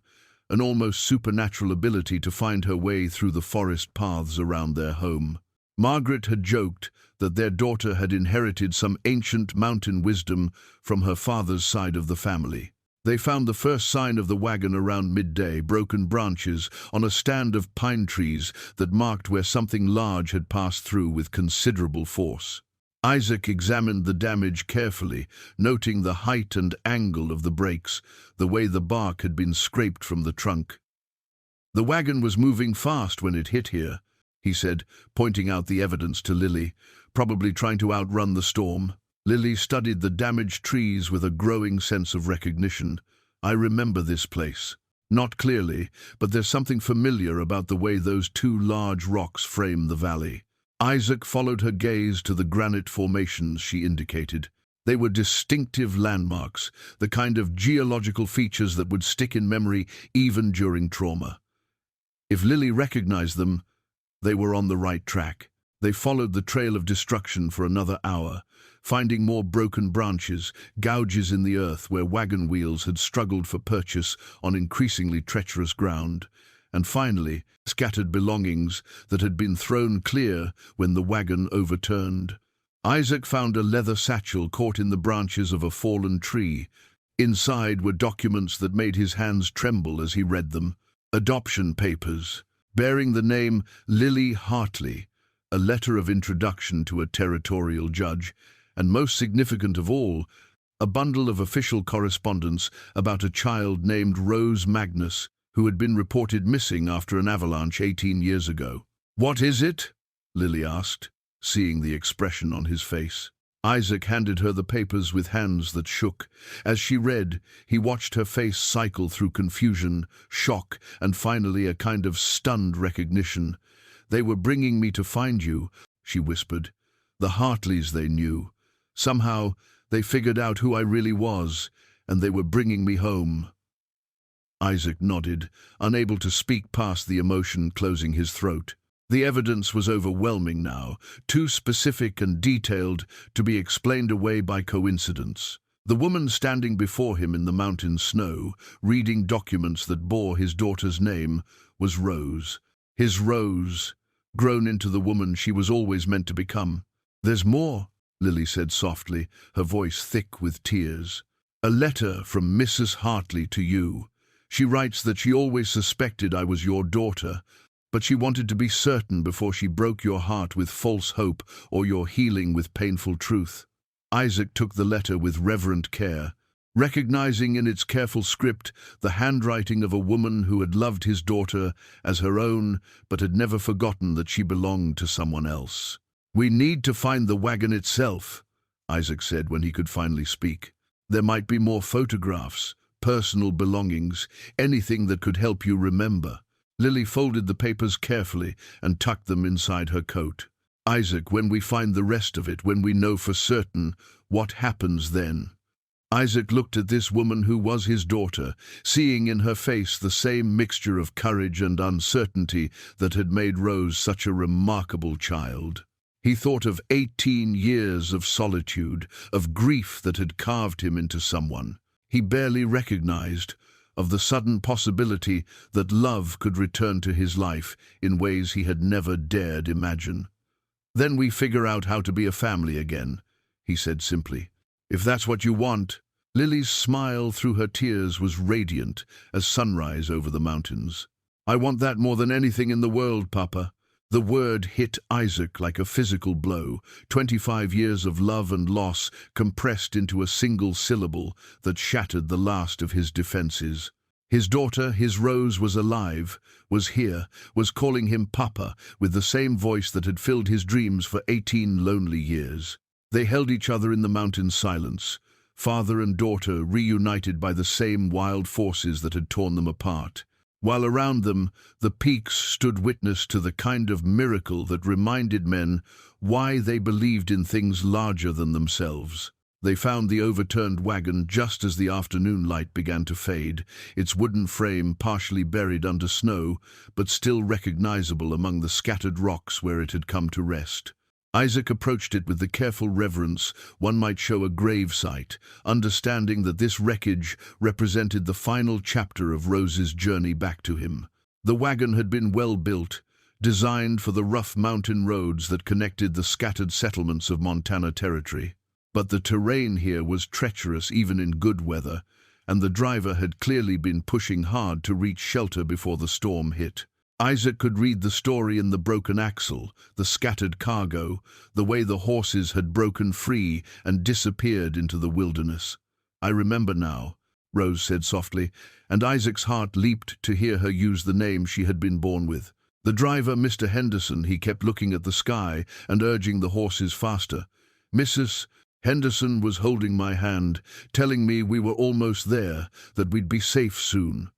an almost supernatural ability to find her way through the forest paths around their home. Margaret had joked that their daughter had inherited some ancient mountain wisdom from her father's side of the family. They found the first sign of the wagon around midday, broken branches on a stand of pine trees that marked where something large had passed through with considerable force. Isaac examined the damage carefully, noting the height and angle of the breaks, the way the bark had been scraped from the trunk. "The wagon was moving fast when it hit here," he said, pointing out the evidence to Lily, "probably trying to outrun the storm." Lily studied the damaged trees with a growing sense of recognition. "I remember this place. Not clearly, but there's something familiar about the way those two large rocks frame the valley." Isaac followed her gaze to the granite formations she indicated. They were distinctive landmarks, the kind of geological features that would stick in memory even during trauma. If Lily recognized them, they were on the right track. They followed the trail of destruction for another hour, finding more broken branches, gouges in the earth where wagon wheels had struggled for purchase on increasingly treacherous ground, and finally, scattered belongings that had been thrown clear when the wagon overturned. Isaac found a leather satchel caught in the branches of a fallen tree. Inside were documents that made his hands tremble as he read them. Adoption papers, bearing the name Lily Hartley, a letter of introduction to a territorial judge, and most significant of all, a bundle of official correspondence about a child named Rose Magnus, who had been reported missing after an avalanche 18 years ago. "What is it?" Lily asked, seeing the expression on his face. Isaac handed her the papers with hands that shook. As she read, he watched her face cycle through confusion, shock, and finally a kind of stunned recognition. "They were bringing me to find you," she whispered. "The Hartleys they knew. Somehow, they figured out who I really was, and they were bringing me home." Isaac nodded, unable to speak past the emotion closing his throat. The evidence was overwhelming now, too specific and detailed to be explained away by coincidence. The woman standing before him in the mountain snow, reading documents that bore his daughter's name, was Rose. His Rose, grown into the woman she was always meant to become. "There's more," Lily said softly, her voice thick with tears. "A letter from Mrs. Hartley to you. She writes that she always suspected I was your daughter, but she wanted to be certain before she broke your heart with false hope or your healing with painful truth." Isaac took the letter with reverent care, recognizing in its careful script the handwriting of a woman who had loved his daughter as her own, but had never forgotten that she belonged to someone else. "We need to find the wagon itself," Isaac said when he could finally speak. "There might be more photographs, personal belongings, anything that could help you remember." Lily folded the papers carefully and tucked them inside her coat. "Isaac, when we find the rest of it, when we know for certain What happens then? Isaac looked at this woman who was his daughter, seeing in her face the same mixture of courage and uncertainty that had made Rose such a remarkable child. He thought of 18 years of solitude, of grief that had carved him into someone he barely recognized, of the sudden possibility that love could return to his life in ways he had never dared imagine. "Then we figure out how to be a family again," he said simply. "If that's what you want." Lily's smile through her tears was radiant as sunrise over the mountains. "I want that more than anything in the world, Papa." The word hit Isaac like a physical blow, 25 years of love and loss compressed into a single syllable that shattered the last of his defenses. His daughter, his Rose, was alive, was here, was calling him Papa with the same voice that had filled his dreams for 18 lonely years. They held each other in the mountain silence, father and daughter reunited by the same wild forces that had torn them apart. While around them, the peaks stood witness to the kind of miracle that reminded men why they believed in things larger than themselves. They found the overturned wagon just as the afternoon light began to fade, its wooden frame partially buried under snow, but still recognizable among the scattered rocks where it had come to rest. Isaac approached it with the careful reverence one might show a grave site, understanding that this wreckage represented the final chapter of Rose's journey back to him. The wagon had been well built, designed for the rough mountain roads that connected the scattered settlements of Montana Territory. But the terrain here was treacherous even in good weather, and the driver had clearly been pushing hard to reach shelter before the storm hit. Isaac could read the story in the broken axle, the scattered cargo, the way the horses had broken free and disappeared into the wilderness. "I remember now," Rose said softly, and Isaac's heart leaped to hear her use the name she had been born with. The driver, Mr. Henderson, he kept looking at the sky and urging the horses faster. "Mrs. Henderson was holding my hand, telling me we were almost there, that we'd be safe soon."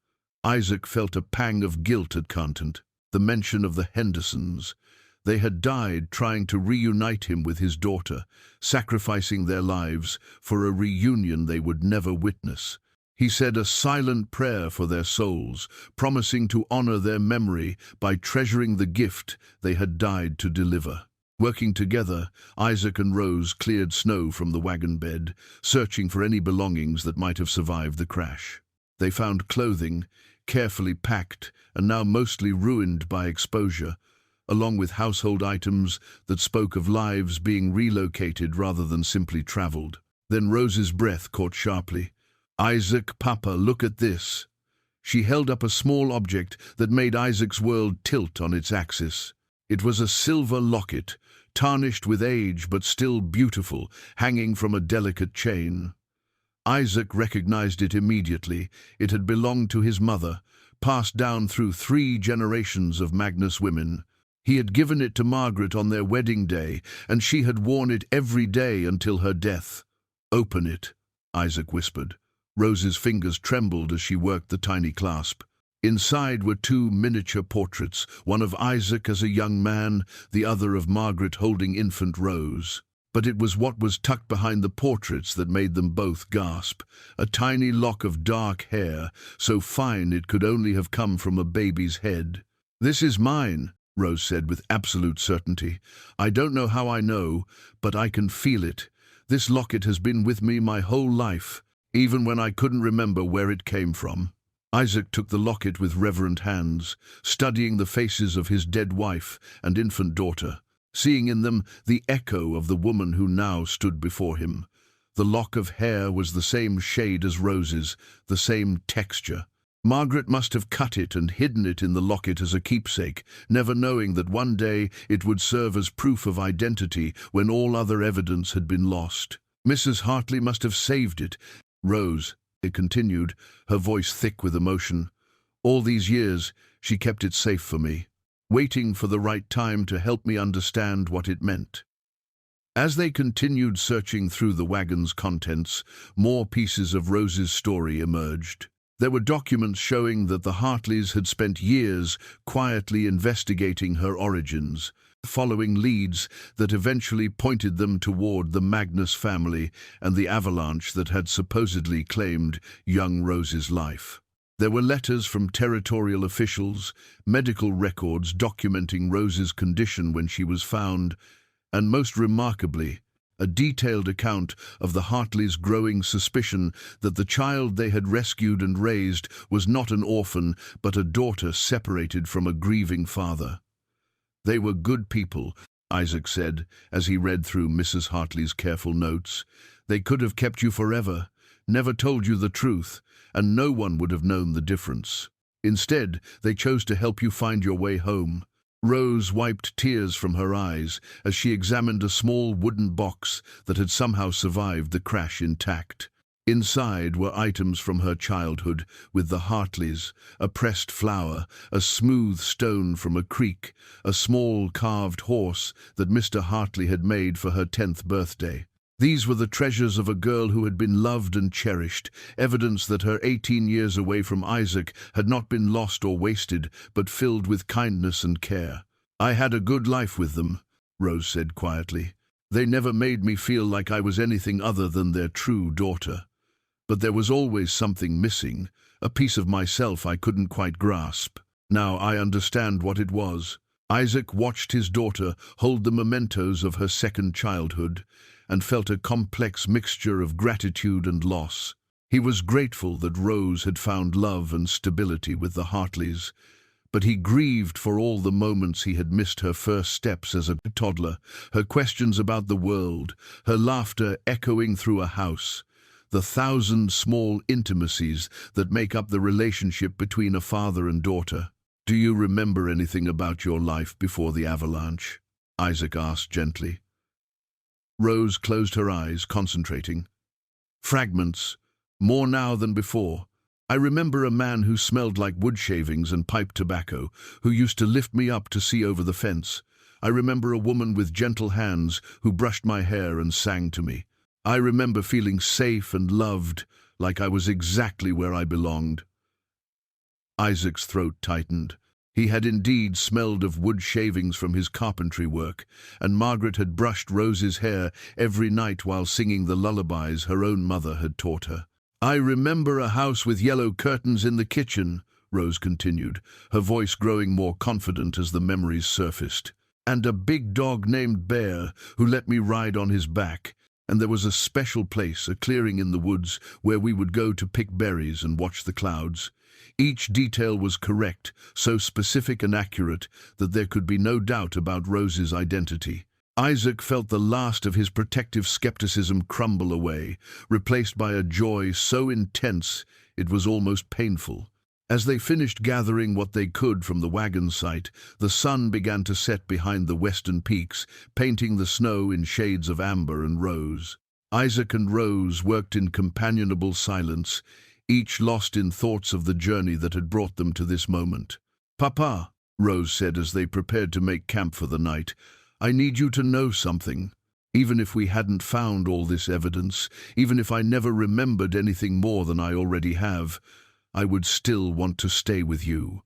Isaac felt a pang of guilt at content. The mention of the Hendersons. They had died trying to reunite him with his daughter, sacrificing their lives for a reunion they would never witness. He said a silent prayer for their souls, promising to honor their memory by treasuring the gift they had died to deliver. Working together, Isaac and Rose cleared snow from the wagon bed, searching for any belongings that might have survived the crash. They found clothing, carefully packed and now mostly ruined by exposure, along with household items that spoke of lives being relocated rather than simply traveled. Then Rose's breath caught sharply. "Isaac, Papa, look at this." She held up a small object that made Isaac's world tilt on its axis. It was a silver locket, tarnished with age but still beautiful, hanging from a delicate chain. Isaac recognized it immediately. It had belonged to his mother, passed down through 3 generations of Magnus women. He had given it to Margaret on their wedding day, and she had worn it every day until her death. "Open it," Isaac whispered. Rose's fingers trembled as she worked the tiny clasp. Inside were 2 miniature portraits, one of Isaac as a young man, the other of Margaret holding infant Rose. But it was what was tucked behind the portraits that made them both gasp. A tiny lock of dark hair, so fine it could only have come from a baby's head. "This is mine," Rose said with absolute certainty. "I don't know how I know, but I can feel it. This locket has been with me my whole life, even when I couldn't remember where it came from." Isaac took the locket with reverent hands, studying the faces of his dead wife and infant daughter, seeing in them the echo of the woman who now stood before him. The lock of hair was the same shade as Rose's, the same texture. Margaret must have cut it and hidden it in the locket as a keepsake, never knowing that one day it would serve as proof of identity when all other evidence had been lost. "Mrs. Hartley must have saved it." "Rose," it continued, her voice thick with emotion, "all these years she kept it safe for me, waiting for the right time to help me understand what it meant." As they continued searching through the wagon's contents, more pieces of Rose's story emerged. There were documents showing that the Hartleys had spent years quietly investigating her origins. following leads that eventually pointed them toward the Magnus family and the avalanche that had supposedly claimed young Rose's life. There were letters from territorial officials, medical records documenting Rose's condition when she was found, and most remarkably, a detailed account of the Hartleys' growing suspicion that the child they had rescued and raised was not an orphan, but a daughter separated from a grieving father. "They were good people," Isaac said, as he read through Mrs. Hartley's careful notes. "They could have kept you forever, never told you the truth, and no one would have known the difference. Instead, they chose to help you find your way home." Rose wiped tears from her eyes as she examined a small wooden box that had somehow survived the crash intact. Inside were items from her childhood with the Hartleys: a pressed flower, a smooth stone from a creek, a small carved horse that Mr. Hartley had made for her 10th birthday. These were the treasures of a girl who had been loved and cherished, evidence that her 18 years away from Isaac had not been lost or wasted, but filled with kindness and care. "I had a good life with them," Rose said quietly. "They never made me feel like I was anything other than their true daughter. But there was always something missing, a piece of myself I couldn't quite grasp. Now I understand what it was." Isaac watched his daughter hold the mementos of her second childhood, and felt a complex mixture of gratitude and loss. He was grateful that Rose had found love and stability with the Hartleys, but he grieved for all the moments he had missed: her first steps as a toddler, her questions about the world, her laughter echoing through a house, the 1,000 small intimacies that make up the relationship between a father and daughter. "Do you remember anything about your life before the avalanche?" Isaac asked gently. Rose closed her eyes, concentrating. "Fragments, more now than before. I remember a man who smelled like wood shavings and pipe tobacco, who used to lift me up to see over the fence. I remember a woman with gentle hands who brushed my hair and sang to me. I remember feeling safe and loved, like I was exactly where I belonged." Isaac's throat tightened. He had indeed smelled of wood shavings from his carpentry work, and Margaret had brushed Rose's hair every night while singing the lullabies her own mother had taught her. "I remember a house with yellow curtains in the kitchen," Rose continued, her voice growing more confident as the memories surfaced. "And a big dog named Bear who let me ride on his back. And there was a special place, a clearing in the woods, where we would go to pick berries and watch the clouds." Each detail was correct, so specific and accurate that there could be no doubt about Rose's identity. Isaac felt the last of his protective skepticism crumble away, replaced by a joy so intense it was almost painful. As they finished gathering what they could from the wagon site, the sun began to set behind the western peaks, painting the snow in shades of amber and rose. Isaac and Rose worked in companionable silence, each lost in thoughts of the journey that had brought them to this moment. "Papa," Rose said as they prepared to make camp for the night, "I need you to know something. Even if we hadn't found all this evidence, even if I never remembered anything more than I already have, I would still want to stay with you.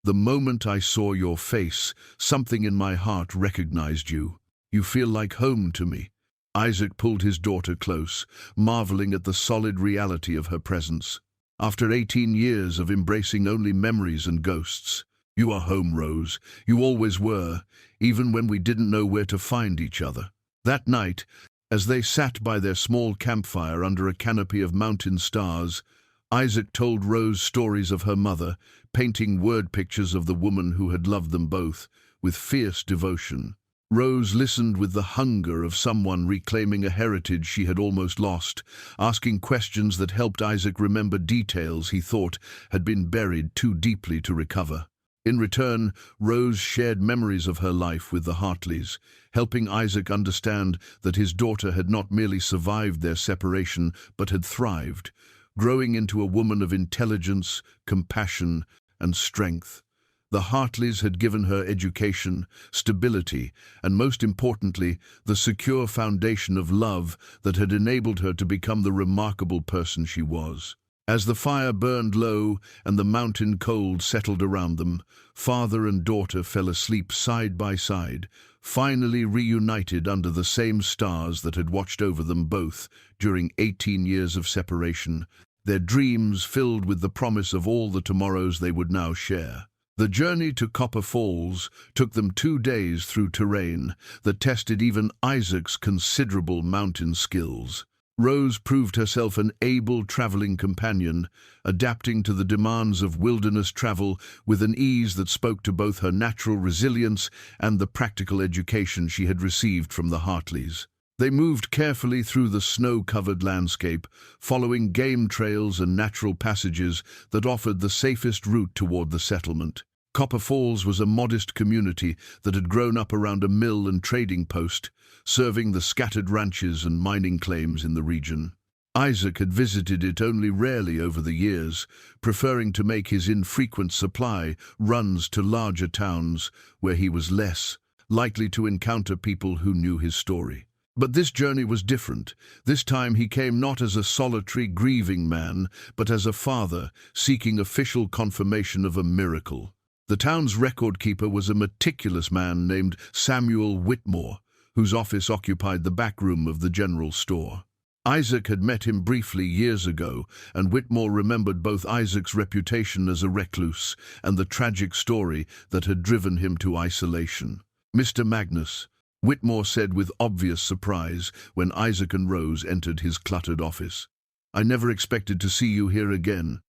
The moment I saw your face, something in my heart recognized you. You feel like home to me." Isaac pulled his daughter close, marveling at the solid reality of her presence. "After 18 years of embracing only memories and ghosts, you are home, Rose. You always were, even when we didn't know where to find each other." That night, as they sat by their small campfire under a canopy of mountain stars, Isaac told Rose stories of her mother, painting word pictures of the woman who had loved them both, with fierce devotion. Rose listened with the hunger of someone reclaiming a heritage she had almost lost, asking questions that helped Isaac remember details he thought had been buried too deeply to recover. In return, Rose shared memories of her life with the Hartleys, helping Isaac understand that his daughter had not merely survived their separation, but had thrived, growing into a woman of intelligence, compassion, and strength. The Hartleys had given her education, stability, and most importantly, the secure foundation of love that had enabled her to become the remarkable person she was. As the fire burned low and the mountain cold settled around them, father and daughter fell asleep side by side, finally reunited under the same stars that had watched over them both during 18 years of separation, their dreams filled with the promise of all the tomorrows they would now share. The journey to Copper Falls took them 2 days through terrain that tested even Isaac's considerable mountain skills. Rose proved herself an able traveling companion, adapting to the demands of wilderness travel with an ease that spoke to both her natural resilience and the practical education she had received from the Hartleys. They moved carefully through the snow-covered landscape, following game trails and natural passages that offered the safest route toward the settlement. Copper Falls was a modest community that had grown up around a mill and trading post, serving the scattered ranches and mining claims in the region. Isaac had visited it only rarely over the years, preferring to make his infrequent supply runs to larger towns where he was less likely to encounter people who knew his story. But this journey was different. This time he came not as a solitary, grieving man, but as a father seeking official confirmation of a miracle. The town's record-keeper was a meticulous man named Samuel Whitmore, whose office occupied the back room of the general store. Isaac had met him briefly years ago, and Whitmore remembered both Isaac's reputation as a recluse and the tragic story that had driven him to isolation. "Mr. Magnus," Whitmore said with obvious surprise when Isaac and Rose entered his cluttered office. "I never expected to see you here again."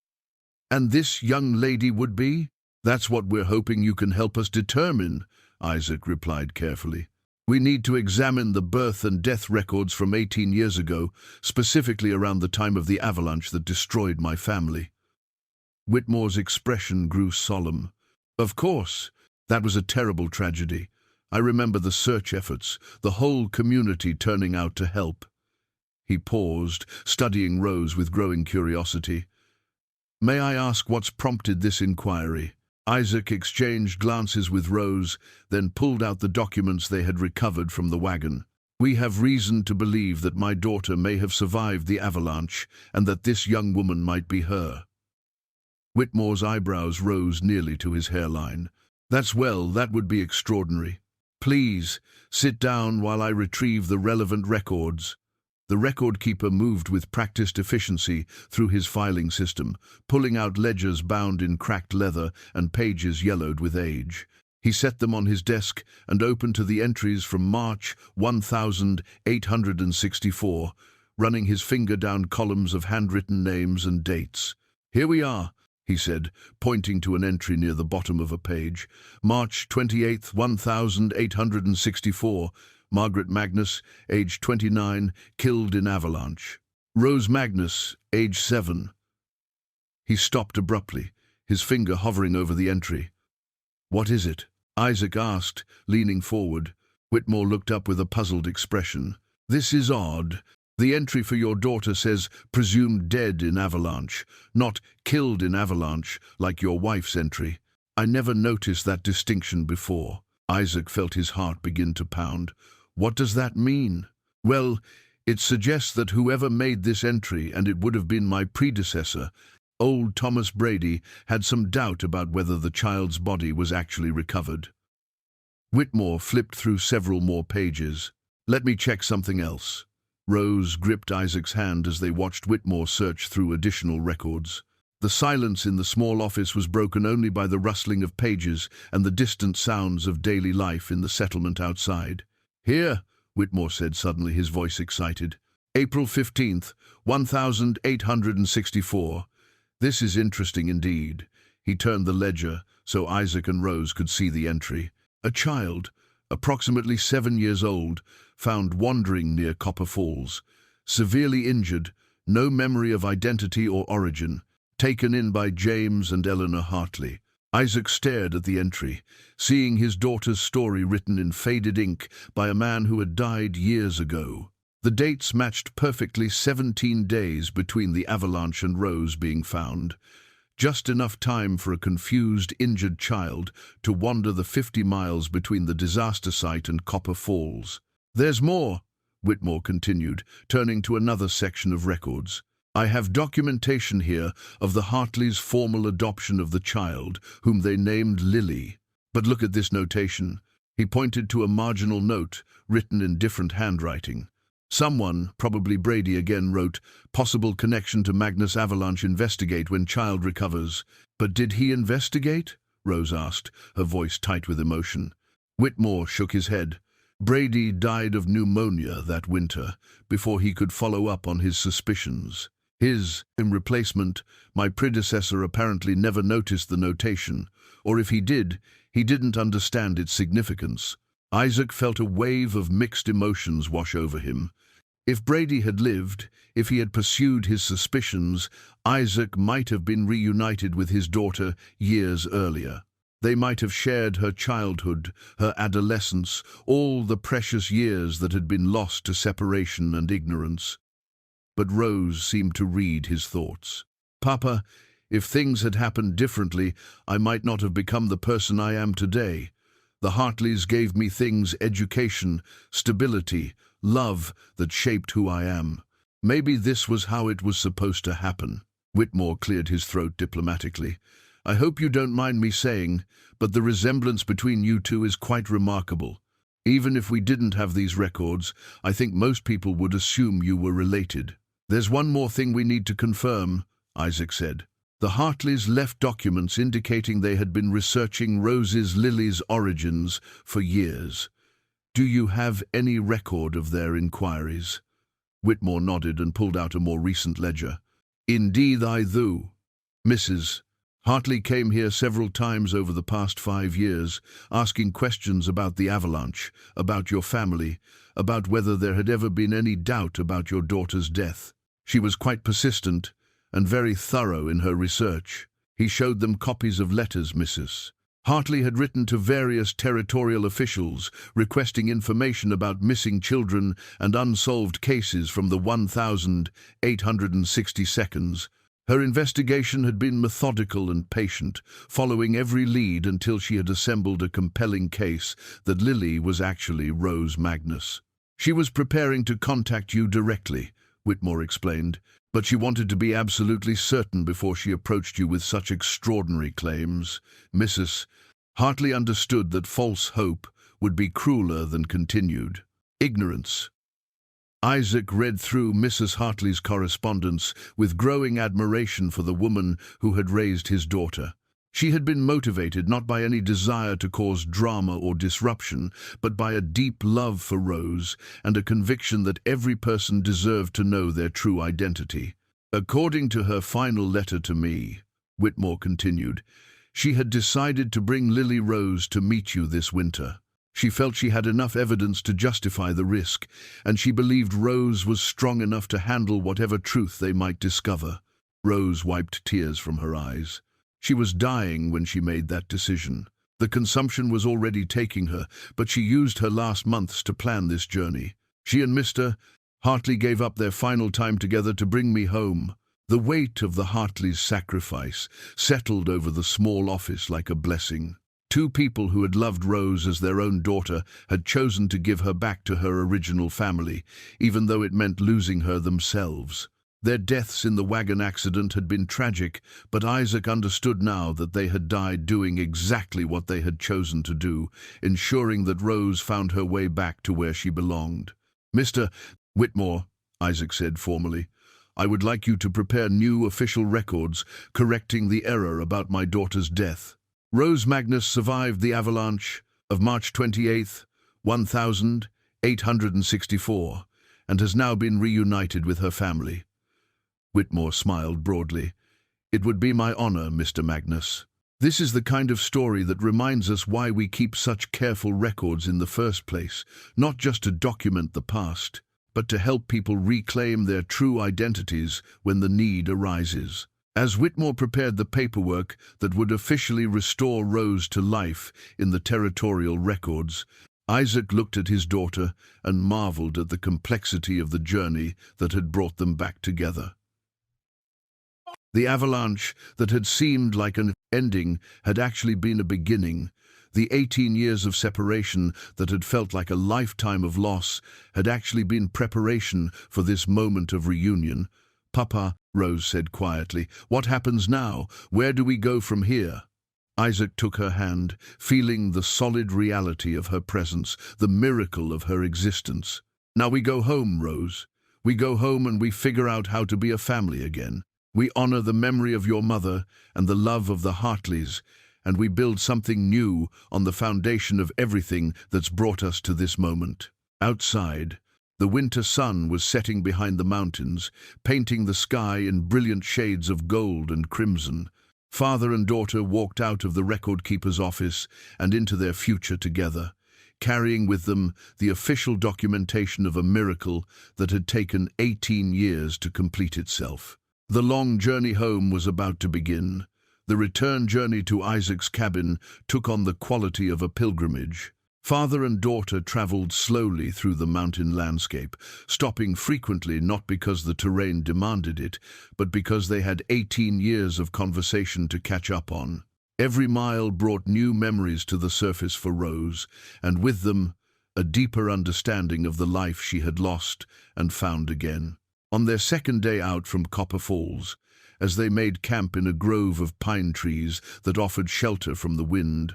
"And this young lady would be?" "That's what we're hoping you can help us determine," Isaac replied carefully. "We need to examine the birth and death records from 18 years ago, specifically around the time of the avalanche that destroyed my family." Whitmore's expression grew solemn. "Of course, that was a terrible tragedy. I remember the search efforts, the whole community turning out to help." He paused, studying Rose with growing curiosity. "May I ask what's prompted this inquiry?" Isaac exchanged glances with Rose, then pulled out the documents they had recovered from the wagon. "We have reason to believe that my daughter may have survived the avalanche, and that this young woman might be her." Whitmore's eyebrows rose nearly to his hairline. That would be extraordinary. Please, sit down while I retrieve the relevant records." The record-keeper moved with practiced efficiency through his filing system, pulling out ledgers bound in cracked leather and pages yellowed with age. He set them on his desk and opened to the entries from March 1864, running his finger down columns of handwritten names and dates. "Here we are," he said, pointing to an entry near the bottom of a page. "March 28th, 1864. Margaret Magnus, age 29, killed in avalanche. Rose Magnus, age 7. He stopped abruptly, his finger hovering over the entry. "What is it?" Isaac asked, leaning forward. Whitmore looked up with a puzzled expression. "This is odd. The entry for your daughter says presumed dead in avalanche, not killed in avalanche like your wife's entry. I never noticed that distinction before." Isaac felt his heart begin to pound. "What does that mean?" "Well, it suggests that whoever made this entry, and it would have been my predecessor, old Thomas Brady, had some doubt about whether the child's body was actually recovered." Whitmore flipped through several more pages. "Let me check something else." Rose gripped Isaac's hand as they watched Whitmore search through additional records. The silence in the small office was broken only by the rustling of pages and the distant sounds of daily life in the settlement outside. "Here," Whitmore said suddenly, his voice excited. "April 15th, 1864. This is interesting indeed." He turned the ledger so Isaac and Rose could see the entry. "A child, approximately 7 years old, found wandering near Copper Falls. Severely injured, no memory of identity or origin. Taken in by James and Eleanor Hartley." Isaac stared at the entry, seeing his daughter's story written in faded ink by a man who had died years ago. The dates matched perfectly, 17 days between the avalanche and Rose being found. Just enough time for a confused, injured child to wander the 50 miles between the disaster site and Copper Falls. "There's more," Whitmore continued, turning to another section of records. I have documentation here of the Hartleys' formal adoption of the child, whom they named Lily. But look at this notation. He pointed to a marginal note, written in different handwriting. Someone, probably Brady again, wrote, "Possible connection to Magnus avalanche, investigate when child recovers." But did he investigate? Rose asked, her voice tight with emotion. Whitmore shook his head. Brady died of pneumonia that winter, before he could follow up on his suspicions. In replacement, my predecessor apparently never noticed the notation, or if he did, he didn't understand its significance. Isaac felt a wave of mixed emotions wash over him. If Brady had lived, if he had pursued his suspicions, Isaac might have been reunited with his daughter years earlier. They might have shared her childhood, her adolescence, all the precious years that had been lost to separation and ignorance. But Rose seemed to read his thoughts. "Papa, if things had happened differently, I might not have become the person I am today. The Hartleys gave me things, education, stability, love, that shaped who I am. Maybe this was how it was supposed to happen." Whitmore cleared his throat diplomatically. "I hope you don't mind me saying, but the resemblance between you two is quite remarkable. Even if we didn't have these records, I think most people would assume you were related." "There's one more thing we need to confirm," Isaac said. "The Hartleys left documents indicating they had been researching Lily's origins for years. Do you have any record of their inquiries?" Whitmore nodded and pulled out a more recent ledger. "Indeed I do. Mrs. Hartley came here several times over the past 5 years, asking questions about the avalanche, about your family, about whether there had ever been any doubt about your daughter's death. She was quite persistent and very thorough in her research." He showed them copies of letters Mrs. Hartley had written to various territorial officials, requesting information about missing children and unsolved cases from the 1,860 seconds. Her investigation had been methodical and patient, following every lead until she had assembled a compelling case that Lily was actually Rose Magnus. "She was preparing to contact you directly," Whitmore explained, "but she wanted to be absolutely certain before she approached you with such extraordinary claims." Mrs. Hartley understood that false hope would be crueler than continued ignorance. Isaac read through Mrs. Hartley's correspondence with growing admiration for the woman who had raised his daughter. She had been motivated not by any desire to cause drama or disruption, but by a deep love for Rose and a conviction that every person deserved to know their true identity. "According to her final letter to me," Whitmore continued, "she had decided to bring Lily Rose to meet you this winter. She felt she had enough evidence to justify the risk, and she believed Rose was strong enough to handle whatever truth they might discover." Rose wiped tears from her eyes. She was dying when she made that decision. The consumption was already taking her, but she used her last months to plan this journey. She and Mr. Hartley gave up their final time together to bring me home. The weight of the Hartleys' sacrifice settled over the small office like a blessing. 2 people who had loved Rose as their own daughter had chosen to give her back to her original family, even though it meant losing her themselves. Their deaths in the wagon accident had been tragic, but Isaac understood now that they had died doing exactly what they had chosen to do, ensuring that Rose found her way back to where she belonged. "Mr. Whitmore," Isaac said formally, "I would like you to prepare new official records correcting the error about my daughter's death. Rose Magnus survived the avalanche of March 28th, 1864, and has now been reunited with her family." Whitmore smiled broadly. "It would be my honor, Mr. Magnus. This is the kind of story that reminds us why we keep such careful records in the first place, not just to document the past, but to help people reclaim their true identities when the need arises." As Whitmore prepared the paperwork that would officially restore Rose to life in the territorial records, Isaac looked at his daughter and marveled at the complexity of the journey that had brought them back together. The avalanche that had seemed like an ending had actually been a beginning. The 18 years of separation that had felt like a lifetime of loss had actually been preparation for this moment of reunion. "Papa," Rose said quietly. "What happens now? Where do we go from here?" Isaac took her hand, feeling the solid reality of her presence, the miracle of her existence. "Now we go home, Rose. We go home and we figure out how to be a family again. We honor the memory of your mother and the love of the Hartleys, and we build something new on the foundation of everything that's brought us to this moment." Outside, the winter sun was setting behind the mountains, painting the sky in brilliant shades of gold and crimson. Father and daughter walked out of the record-keeper's office and into their future together, carrying with them the official documentation of a miracle that had taken 18 years to complete itself. The long journey home was about to begin. The return journey to Isaac's cabin took on the quality of a pilgrimage. Father and daughter traveled slowly through the mountain landscape, stopping frequently not because the terrain demanded it, but because they had 18 years of conversation to catch up on. Every mile brought new memories to the surface for Rose, and with them, a deeper understanding of the life she had lost and found again. On their second day out from Copper Falls, as they made camp in a grove of pine trees that offered shelter from the wind,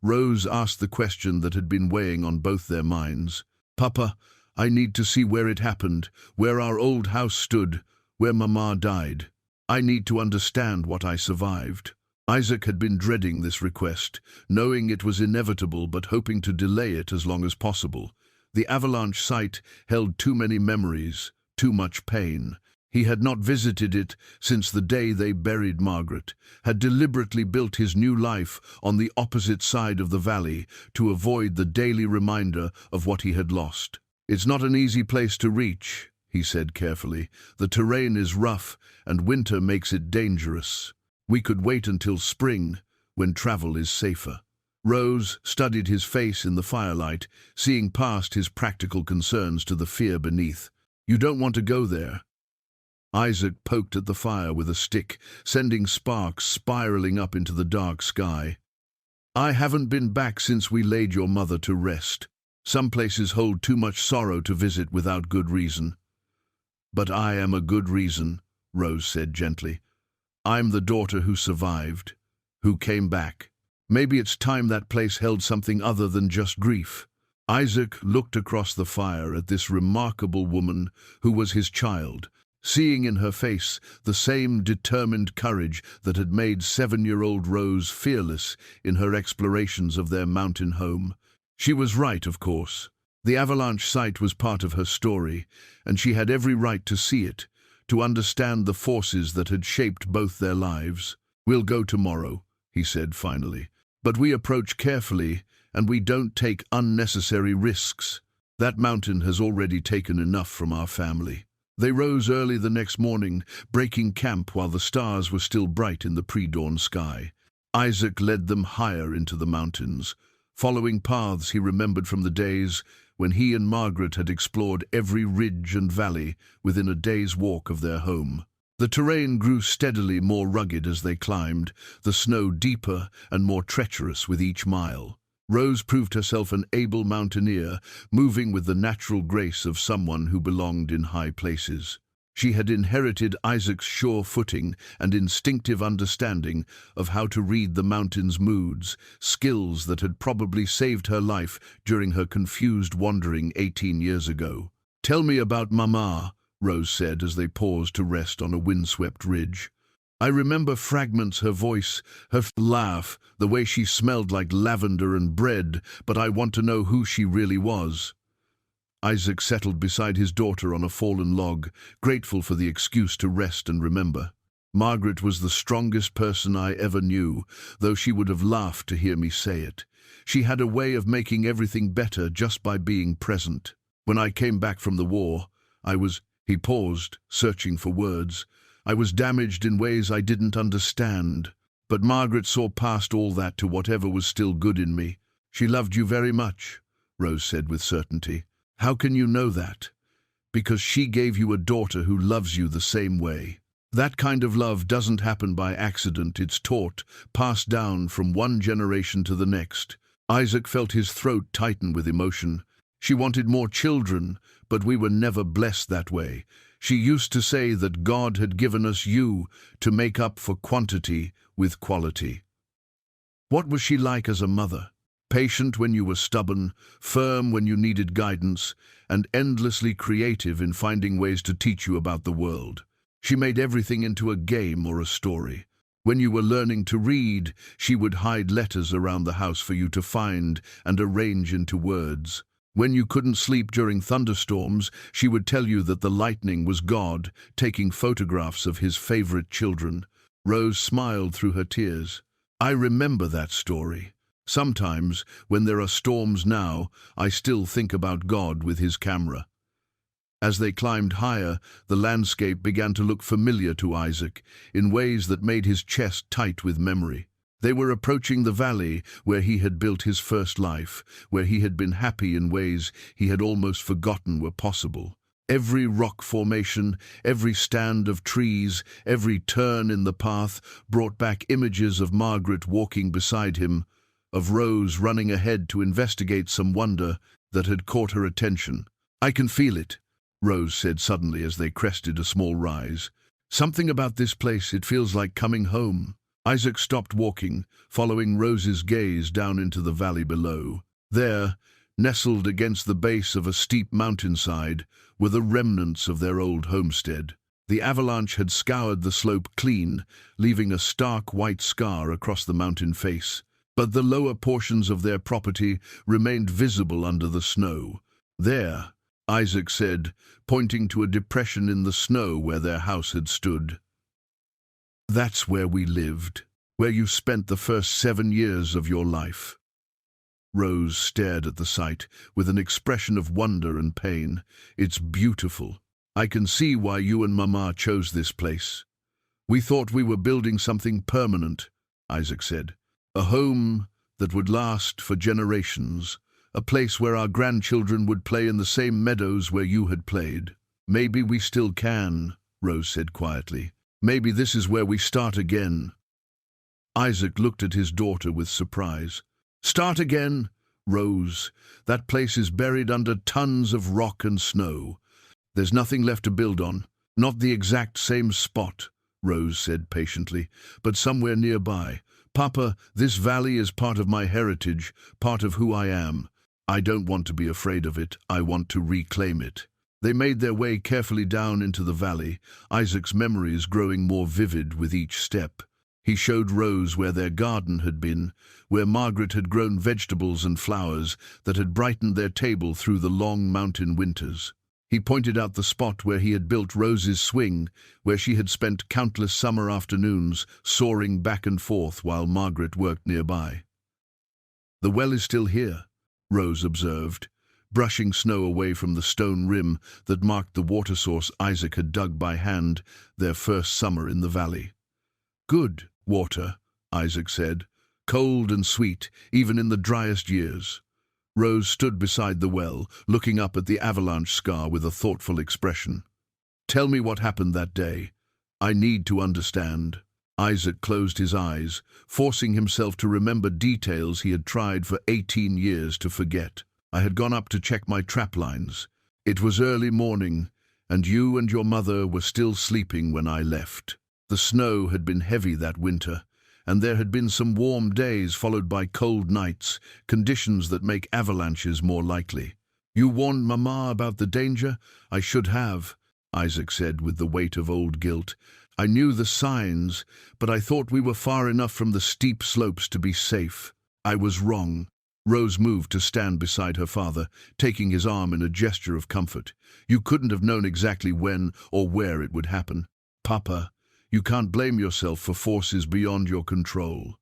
Rose asked the question that had been weighing on both their minds. "Papa, I need to see where it happened, where our old house stood, where Mama died. I need to understand what I survived." Isaac had been dreading this request, knowing it was inevitable but hoping to delay it as long as possible. The avalanche site held too many memories, too much pain. He had not visited it since the day they buried Margaret, had deliberately built his new life on the opposite side of the valley to avoid the daily reminder of what he had lost. "It's not an easy place to reach," he said carefully. "The terrain is rough, and winter makes it dangerous. We could wait until spring, when travel is safer." Rose studied his face in the firelight, seeing past his practical concerns to the fear beneath. "You don't want to go there?" Isaac poked at the fire with a stick, sending sparks spiraling up into the dark sky. "I haven't been back since we laid your mother to rest. Some places hold too much sorrow to visit without good reason." "But I am a good reason," Rose said gently. "I'm the daughter who survived, who came back. Maybe it's time that place held something other than just grief." Isaac looked across the fire at this remarkable woman who was his child, seeing in her face the same determined courage that had made 7-year-old Rose fearless in her explorations of their mountain home. She was right, of course. The avalanche site was part of her story, and she had every right to see it, to understand the forces that had shaped both their lives. "We'll go tomorrow," he said finally. "But we approach carefully, and we don't take unnecessary risks. That mountain has already taken enough from our family." They rose early the next morning, breaking camp while the stars were still bright in the pre-dawn sky. Isaac led them higher into the mountains, following paths he remembered from the days when he and Margaret had explored every ridge and valley within a day's walk of their home. The terrain grew steadily more rugged as they climbed, the snow deeper and more treacherous with each mile. Rose proved herself an able mountaineer, moving with the natural grace of someone who belonged in high places. She had inherited Isaac's sure footing and instinctive understanding of how to read the mountain's moods, skills that had probably saved her life during her confused wandering 18 years ago. "Tell me about Mama," Rose said as they paused to rest on a windswept ridge. "I remember fragments, her voice, her laugh, the way she smelled like lavender and bread, but I want to know who she really was." Isaac settled beside his daughter on a fallen log, grateful for the excuse to rest and remember. "Margaret was the strongest person I ever knew, though she would have laughed to hear me say it. She had a way of making everything better just by being present. When I came back from the war, I was—" He paused, searching for words. "I was damaged in ways I didn't understand. But Margaret saw past all that to whatever was still good in me. She loved you very much," Rose said with certainty. "How can you know that?" "Because she gave you a daughter who loves you the same way. That kind of love doesn't happen by accident. It's taught, passed down from one generation to the next." Isaac felt his throat tighten with emotion. "She wanted more children, but we were never blessed that way. She used to say that God had given us you to make up for quantity with quality. What was she like as a mother? Patient when you were stubborn, firm when you needed guidance, and endlessly creative in finding ways to teach you about the world. She made everything into a game or a story. When you were learning to read, she would hide letters around the house for you to find and arrange into words. When you couldn't sleep during thunderstorms, she would tell you that the lightning was God taking photographs of his favorite children. Rose smiled through her tears. I remember that story. Sometimes, when there are storms now, I still think about God with his camera. As they climbed higher, the landscape began to look familiar to Isaac, in ways that made his chest tight with memory. They were approaching the valley where he had built his first life, where he had been happy in ways he had almost forgotten were possible. Every rock formation, every stand of trees, every turn in the path brought back images of Margaret walking beside him, of Rose running ahead to investigate some wonder that had caught her attention. I can feel it, Rose said suddenly as they crested a small rise. Something about this place, it feels like coming home. Isaac stopped walking, following Rose's gaze down into the valley below. There, nestled against the base of a steep mountainside, were the remnants of their old homestead. The avalanche had scoured the slope clean, leaving a stark white scar across the mountain face. But the lower portions of their property remained visible under the snow. There, Isaac said, pointing to a depression in the snow where their house had stood. That's where we lived, where you spent the first 7 years of your life. Rose stared at the sight with an expression of wonder and pain. It's beautiful. I can see why you and Mama chose this place. We thought we were building something permanent, Isaac said. A home that would last for generations. A place where our grandchildren would play in the same meadows where you had played. Maybe we still can, Rose said quietly. Maybe this is where we start again. Isaac looked at his daughter with surprise. Start again? Rose, that place is buried under tons of rock and snow. There's nothing left to build on. Not the exact same spot, Rose said patiently, but somewhere nearby. Papa, this valley is part of my heritage, part of who I am. I don't want to be afraid of it. I want to reclaim it. They made their way carefully down into the valley, Isaac's memories growing more vivid with each step. He showed Rose where their garden had been, where Margaret had grown vegetables and flowers that had brightened their table through the long mountain winters. He pointed out the spot where he had built Rose's swing, where she had spent countless summer afternoons soaring back and forth while Margaret worked nearby. The well is still here, Rose observed, brushing snow away from the stone rim that marked the water source Isaac had dug by hand their first summer in the valley. Good water, Isaac said, cold and sweet, even in the driest years. Rose stood beside the well, looking up at the avalanche scar with a thoughtful expression. Tell me what happened that day. I need to understand. Isaac closed his eyes, forcing himself to remember details he had tried for 18 years to forget. I had gone up to check my trap lines. It was early morning, and you and your mother were still sleeping when I left. The snow had been heavy that winter, and there had been some warm days followed by cold nights, conditions that make avalanches more likely. You warned Mama about the danger? I should have, Isaac said with the weight of old guilt. I knew the signs, but I thought we were far enough from the steep slopes to be safe. I was wrong. Rose moved to stand beside her father, taking his arm in a gesture of comfort. You couldn't have known exactly when or where it would happen. Papa, you can't blame yourself for forces beyond your control.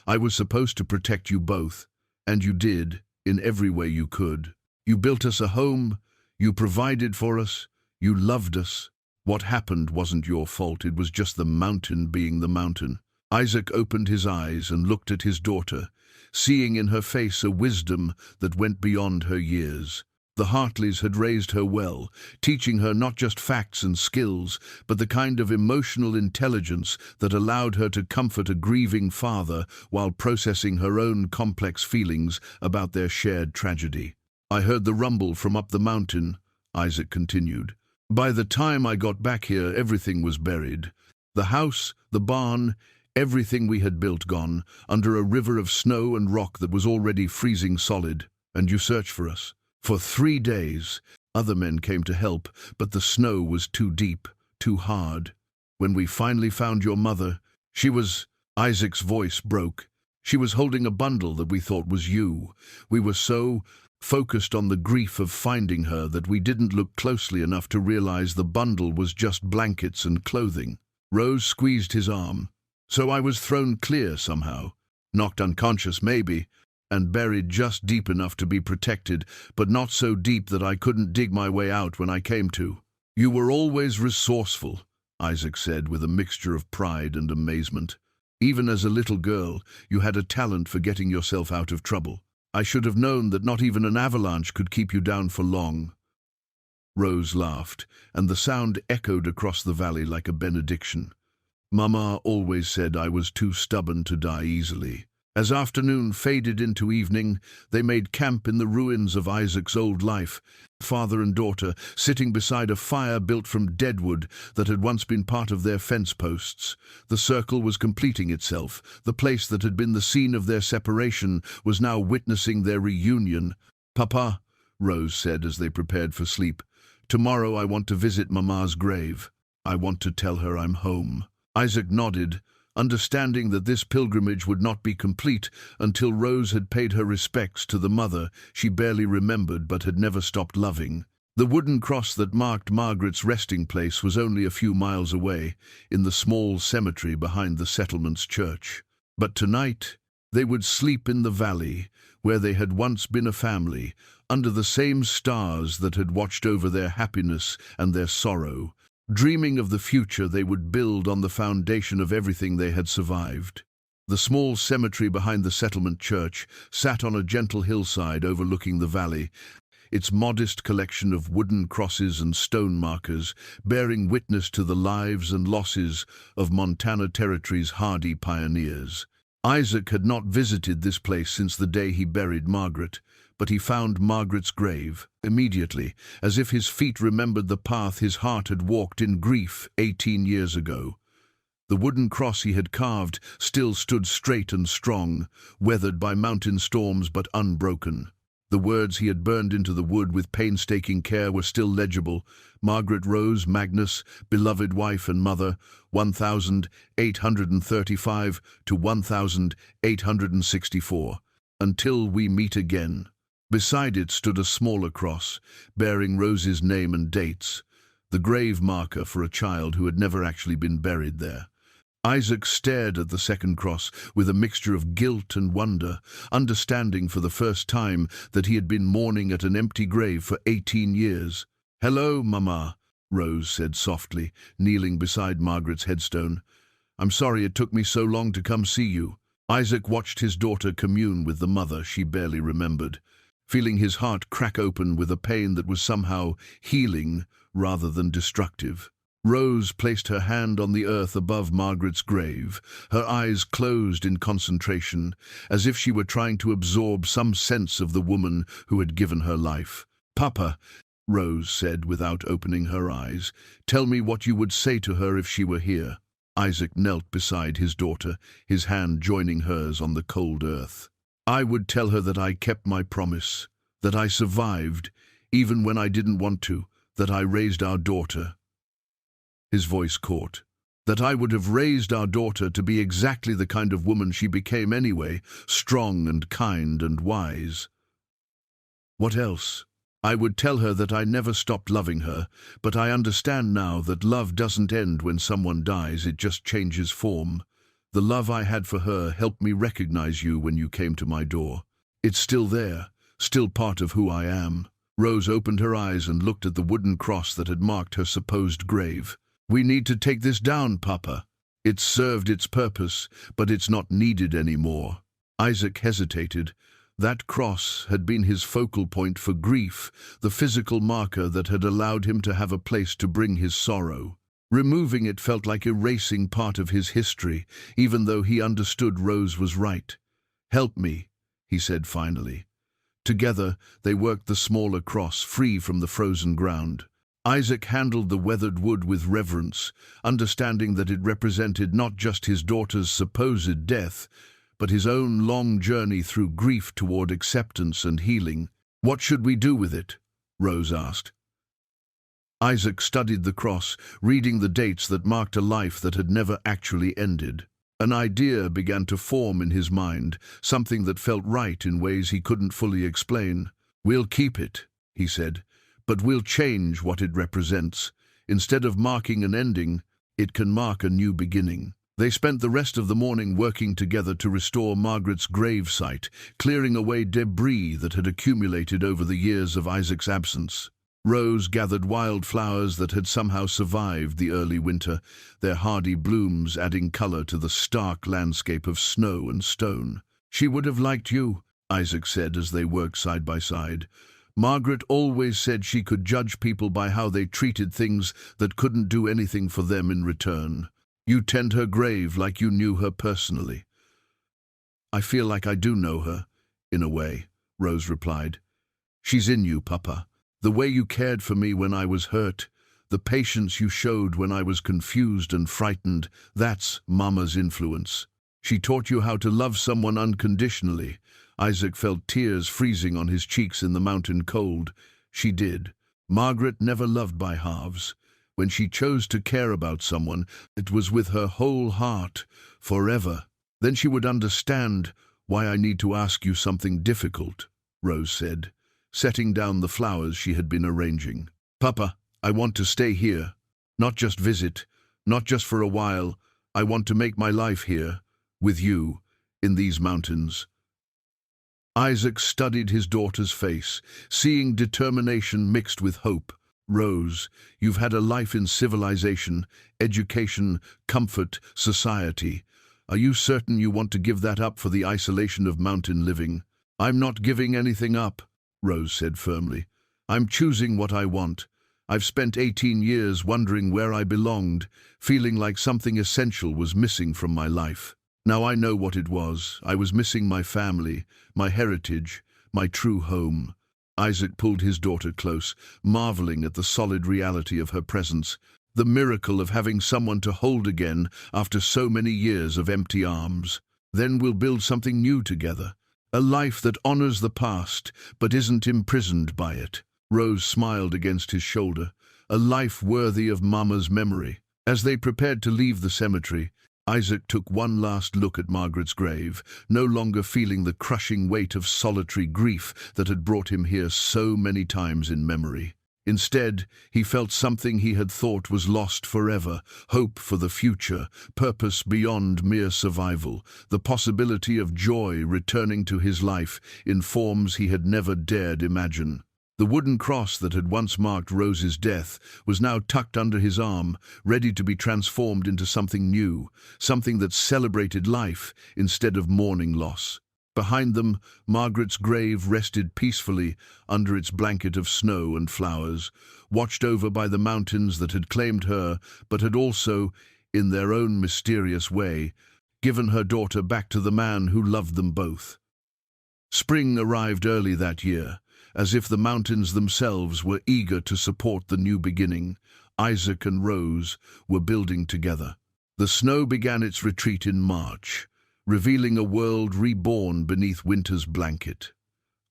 I was supposed to protect you both, and you did, in every way you could. You built us a home, you provided for us, you loved us. What happened wasn't your fault, it was just the mountain being the mountain. Isaac opened his eyes and looked at his daughter, seeing in her face a wisdom that went beyond her years. The Hartleys had raised her well, teaching her not just facts and skills, but the kind of emotional intelligence that allowed her to comfort a grieving father while processing her own complex feelings about their shared tragedy. I heard the rumble from up the mountain, Isaac continued. By the time I got back here, everything was buried. The house, the barn, everything we had built gone, under a river of snow and rock that was already freezing solid. And you searched for us. For 3 days, other men came to help, but the snow was too deep, too hard. When we finally found your mother, she was... Isaac's voice broke. She was holding a bundle that we thought was you. We were so focused on the grief of finding her that we didn't look closely enough to realize the bundle was just blankets and clothing. Rose squeezed his arm. So I was thrown clear somehow. Knocked unconscious, maybe, and buried just deep enough to be protected, but not so deep that I couldn't dig my way out when I came to. You were always resourceful, Isaac said with a mixture of pride and amazement. Even as a little girl, you had a talent for getting yourself out of trouble. I should have known that not even an avalanche could keep you down for long. Rose laughed, and the sound echoed across the valley like a benediction. Mama always said I was too stubborn to die easily. As afternoon faded into evening, they made camp in the ruins of Isaac's old life, father and daughter sitting beside a fire built from dead wood that had once been part of their fence posts. The circle was completing itself. The place that had been the scene of their separation was now witnessing their reunion. "Papa," Rose said as they prepared for sleep, "tomorrow I want to visit Mama's grave. I want to tell her I'm home." Isaac nodded, understanding that this pilgrimage would not be complete until Rose had paid her respects to the mother she barely remembered but had never stopped loving. The wooden cross that marked Margaret's resting place was only a few miles away, in the small cemetery behind the settlement's church. But tonight, they would sleep in the valley, where they had once been a family, under the same stars that had watched over their happiness and their sorrow, dreaming of the future they would build on the foundation of everything they had survived. The small cemetery behind the settlement church sat on a gentle hillside overlooking the valley, its modest collection of wooden crosses and stone markers bearing witness to the lives and losses of Montana Territory's hardy pioneers. Isaac had not visited this place since the day he buried Margaret, but he found Margaret's grave immediately, as if his feet remembered the path his heart had walked in grief 18 years ago. The wooden cross he had carved still stood straight and strong, weathered by mountain storms but unbroken. The words he had burned into the wood with painstaking care were still legible. Margaret Rose Magnus, beloved wife and mother, 1835 to 1864. Until we meet again. Beside it stood a smaller cross, bearing Rose's name and dates, the grave marker for a child who had never actually been buried there. Isaac stared at the second cross with a mixture of guilt and wonder, understanding for the first time that he had been mourning at an empty grave for 18 years. "Hello, Mama," Rose said softly, kneeling beside Margaret's headstone. "I'm sorry it took me so long to come see you." Isaac watched his daughter commune with the mother she barely remembered, feeling his heart crack open with a pain that was somehow healing rather than destructive. Rose placed her hand on the earth above Margaret's grave, her eyes closed in concentration, as if she were trying to absorb some sense of the woman who had given her life. "Papa," Rose said without opening her eyes, "tell me what you would say to her if she were here." Isaac knelt beside his daughter, his hand joining hers on the cold earth. "I would tell her that I kept my promise, that I survived, even when I didn't want to, that I raised our daughter." His voice caught. "That I would have raised our daughter to be exactly the kind of woman she became anyway, strong and kind and wise." "What else?" "I would tell her that I never stopped loving her, but I understand now that love doesn't end when someone dies, it just changes form. The love I had for her helped me recognize you when you came to my door. It's still there, still part of who I am." Rose opened her eyes and looked at the wooden cross that had marked her supposed grave. "We need to take this down, Papa. It's served its purpose, but it's not needed anymore." Isaac hesitated. That cross had been his focal point for grief, the physical marker that had allowed him to have a place to bring his sorrow. Removing it felt like erasing part of his history, even though he understood Rose was right. "Help me," he said finally. Together, they worked the smaller cross free from the frozen ground. Isaac handled the weathered wood with reverence, understanding that it represented not just his daughter's supposed death, but his own long journey through grief toward acceptance and healing. "What should we do with it?" Rose asked. Isaac studied the cross, reading the dates that marked a life that had never actually ended. An idea began to form in his mind, something that felt right in ways he couldn't fully explain. "We'll keep it," he said, "but we'll change what it represents. Instead of marking an ending, it can mark a new beginning." They spent the rest of the morning working together to restore Margaret's grave site, clearing away debris that had accumulated over the years of Isaac's absence. Rose gathered wildflowers that had somehow survived the early winter, their hardy blooms adding color to the stark landscape of snow and stone. "She would have liked you," Isaac said as they worked side by side. "Margaret always said she could judge people by how they treated things that couldn't do anything for them in return. You tend her grave like you knew her personally." "I feel like I do know her, in a way," Rose replied. "She's in you, Papa. The way you cared for me when I was hurt, the patience you showed when I was confused and frightened, that's Mama's influence. She taught you how to love someone unconditionally." Isaac felt tears freezing on his cheeks in the mountain cold. "She did. Margaret never loved by halves. When she chose to care about someone, it was with her whole heart, forever. Then she would understand why I need to ask you something difficult," Rose said, setting down the flowers she had been arranging. "Papa, I want to stay here. Not just visit, not just for a while. I want to make my life here, with you, in these mountains." Isaac studied his daughter's face, seeing determination mixed with hope. "Rose, you've had a life in civilization, education, comfort, society. Are you certain you want to give that up for the isolation of mountain living?" "I'm not giving anything up," Rose said firmly. "I'm choosing what I want. I've spent 18 years wondering where I belonged, feeling like something essential was missing from my life. Now I know what it was. I was missing my family, my heritage, my true home." Isaac pulled his daughter close, marveling at the solid reality of her presence, the miracle of having someone to hold again after so many years of empty arms. "Then we'll build something new together. A life that honors the past, but isn't imprisoned by it." Rose smiled against his shoulder. "A life worthy of Mama's memory." As they prepared to leave the cemetery, Isaac took one last look at Margaret's grave, no longer feeling the crushing weight of solitary grief that had brought him here so many times in memory. Instead, he felt something he had thought was lost forever, hope for the future, purpose beyond mere survival, the possibility of joy returning to his life in forms he had never dared imagine. The wooden cross that had once marked Rose's death was now tucked under his arm, ready to be transformed into something new, something that celebrated life instead of mourning loss. Behind them, Margaret's grave rested peacefully under its blanket of snow and flowers, watched over by the mountains that had claimed her, but had also, in their own mysterious way, given her daughter back to the man who loved them both. Spring arrived early that year. As if the mountains themselves were eager to support the new beginning, Isaac and Rose were building together. The snow began its retreat in March, revealing a world reborn beneath winter's blanket.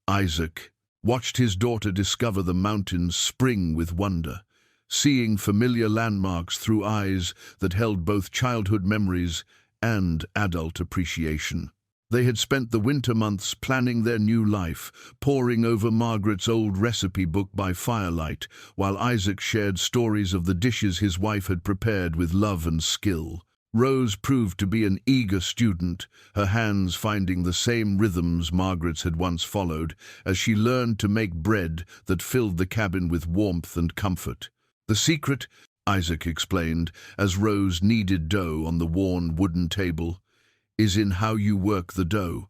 Isaac watched his daughter discover the mountains spring with wonder, seeing familiar landmarks through eyes that held both childhood memories and adult appreciation. They had spent the winter months planning their new life, poring over Margaret's old recipe book by firelight, while Isaac shared stories of the dishes his wife had prepared with love and skill. Rose proved to be an eager student, her hands finding the same rhythms Margaret's had once followed, as she learned to make bread that filled the cabin with warmth and comfort. "The secret," Isaac explained, as Rose kneaded dough on the worn wooden table, "is in how you work the dough.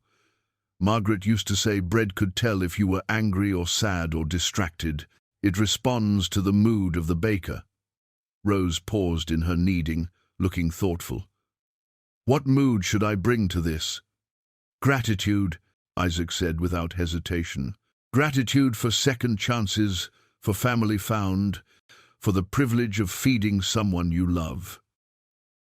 Margaret used to say bread could tell if you were angry or sad or distracted. It responds to the mood of the baker." Rose paused in her kneading, looking thoughtful. "What mood should I bring to this?" "Gratitude," Isaac said without hesitation. "Gratitude for second chances, for family found, for the privilege of feeding someone you love.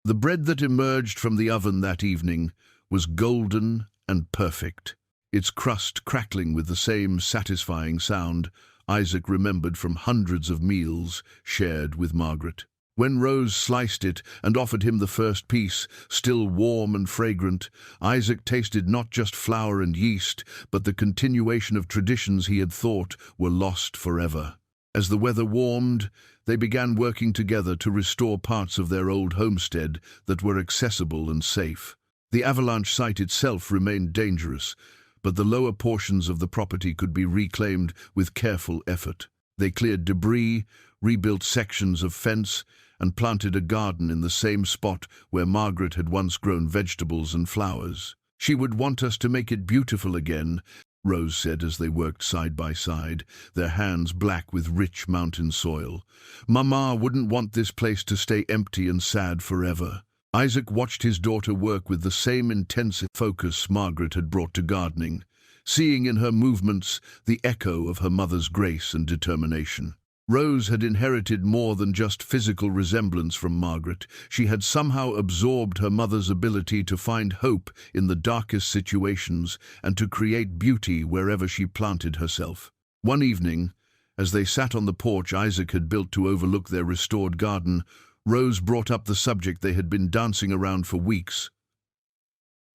The bread that emerged from the oven that evening was golden and perfect, its crust crackling with the same satisfying sound Isaac remembered from hundreds of meals shared with Margaret. When Rose sliced it and offered him the first piece, still warm and fragrant, Isaac tasted not just flour and yeast, but the continuation of traditions he had thought were lost forever. As the weather warmed, they began working together to restore parts of their old homestead that were accessible and safe. The avalanche site itself remained dangerous, but the lower portions of the property could be reclaimed with careful effort. They cleared debris, rebuilt sections of fence, and planted a garden in the same spot where Margaret had once grown vegetables and flowers. "She would want us to make it beautiful again," Rose said as they worked side by side, their hands black with rich mountain soil. "Mama wouldn't want this place to stay empty and sad forever." Isaac watched his daughter work with the same intense focus Margaret had brought to gardening, seeing in her movements the echo of her mother's grace and determination. Rose had inherited more than just physical resemblance from Margaret. She had somehow absorbed her mother's ability to find hope in the darkest situations and to create beauty wherever she planted herself. One evening, as they sat on the porch Isaac had built to overlook their restored garden, Rose brought up the subject they had been dancing around for weeks.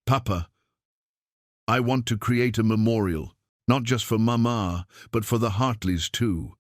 "Papa, I want to create a memorial, not just for Mama, but for the Hartleys too.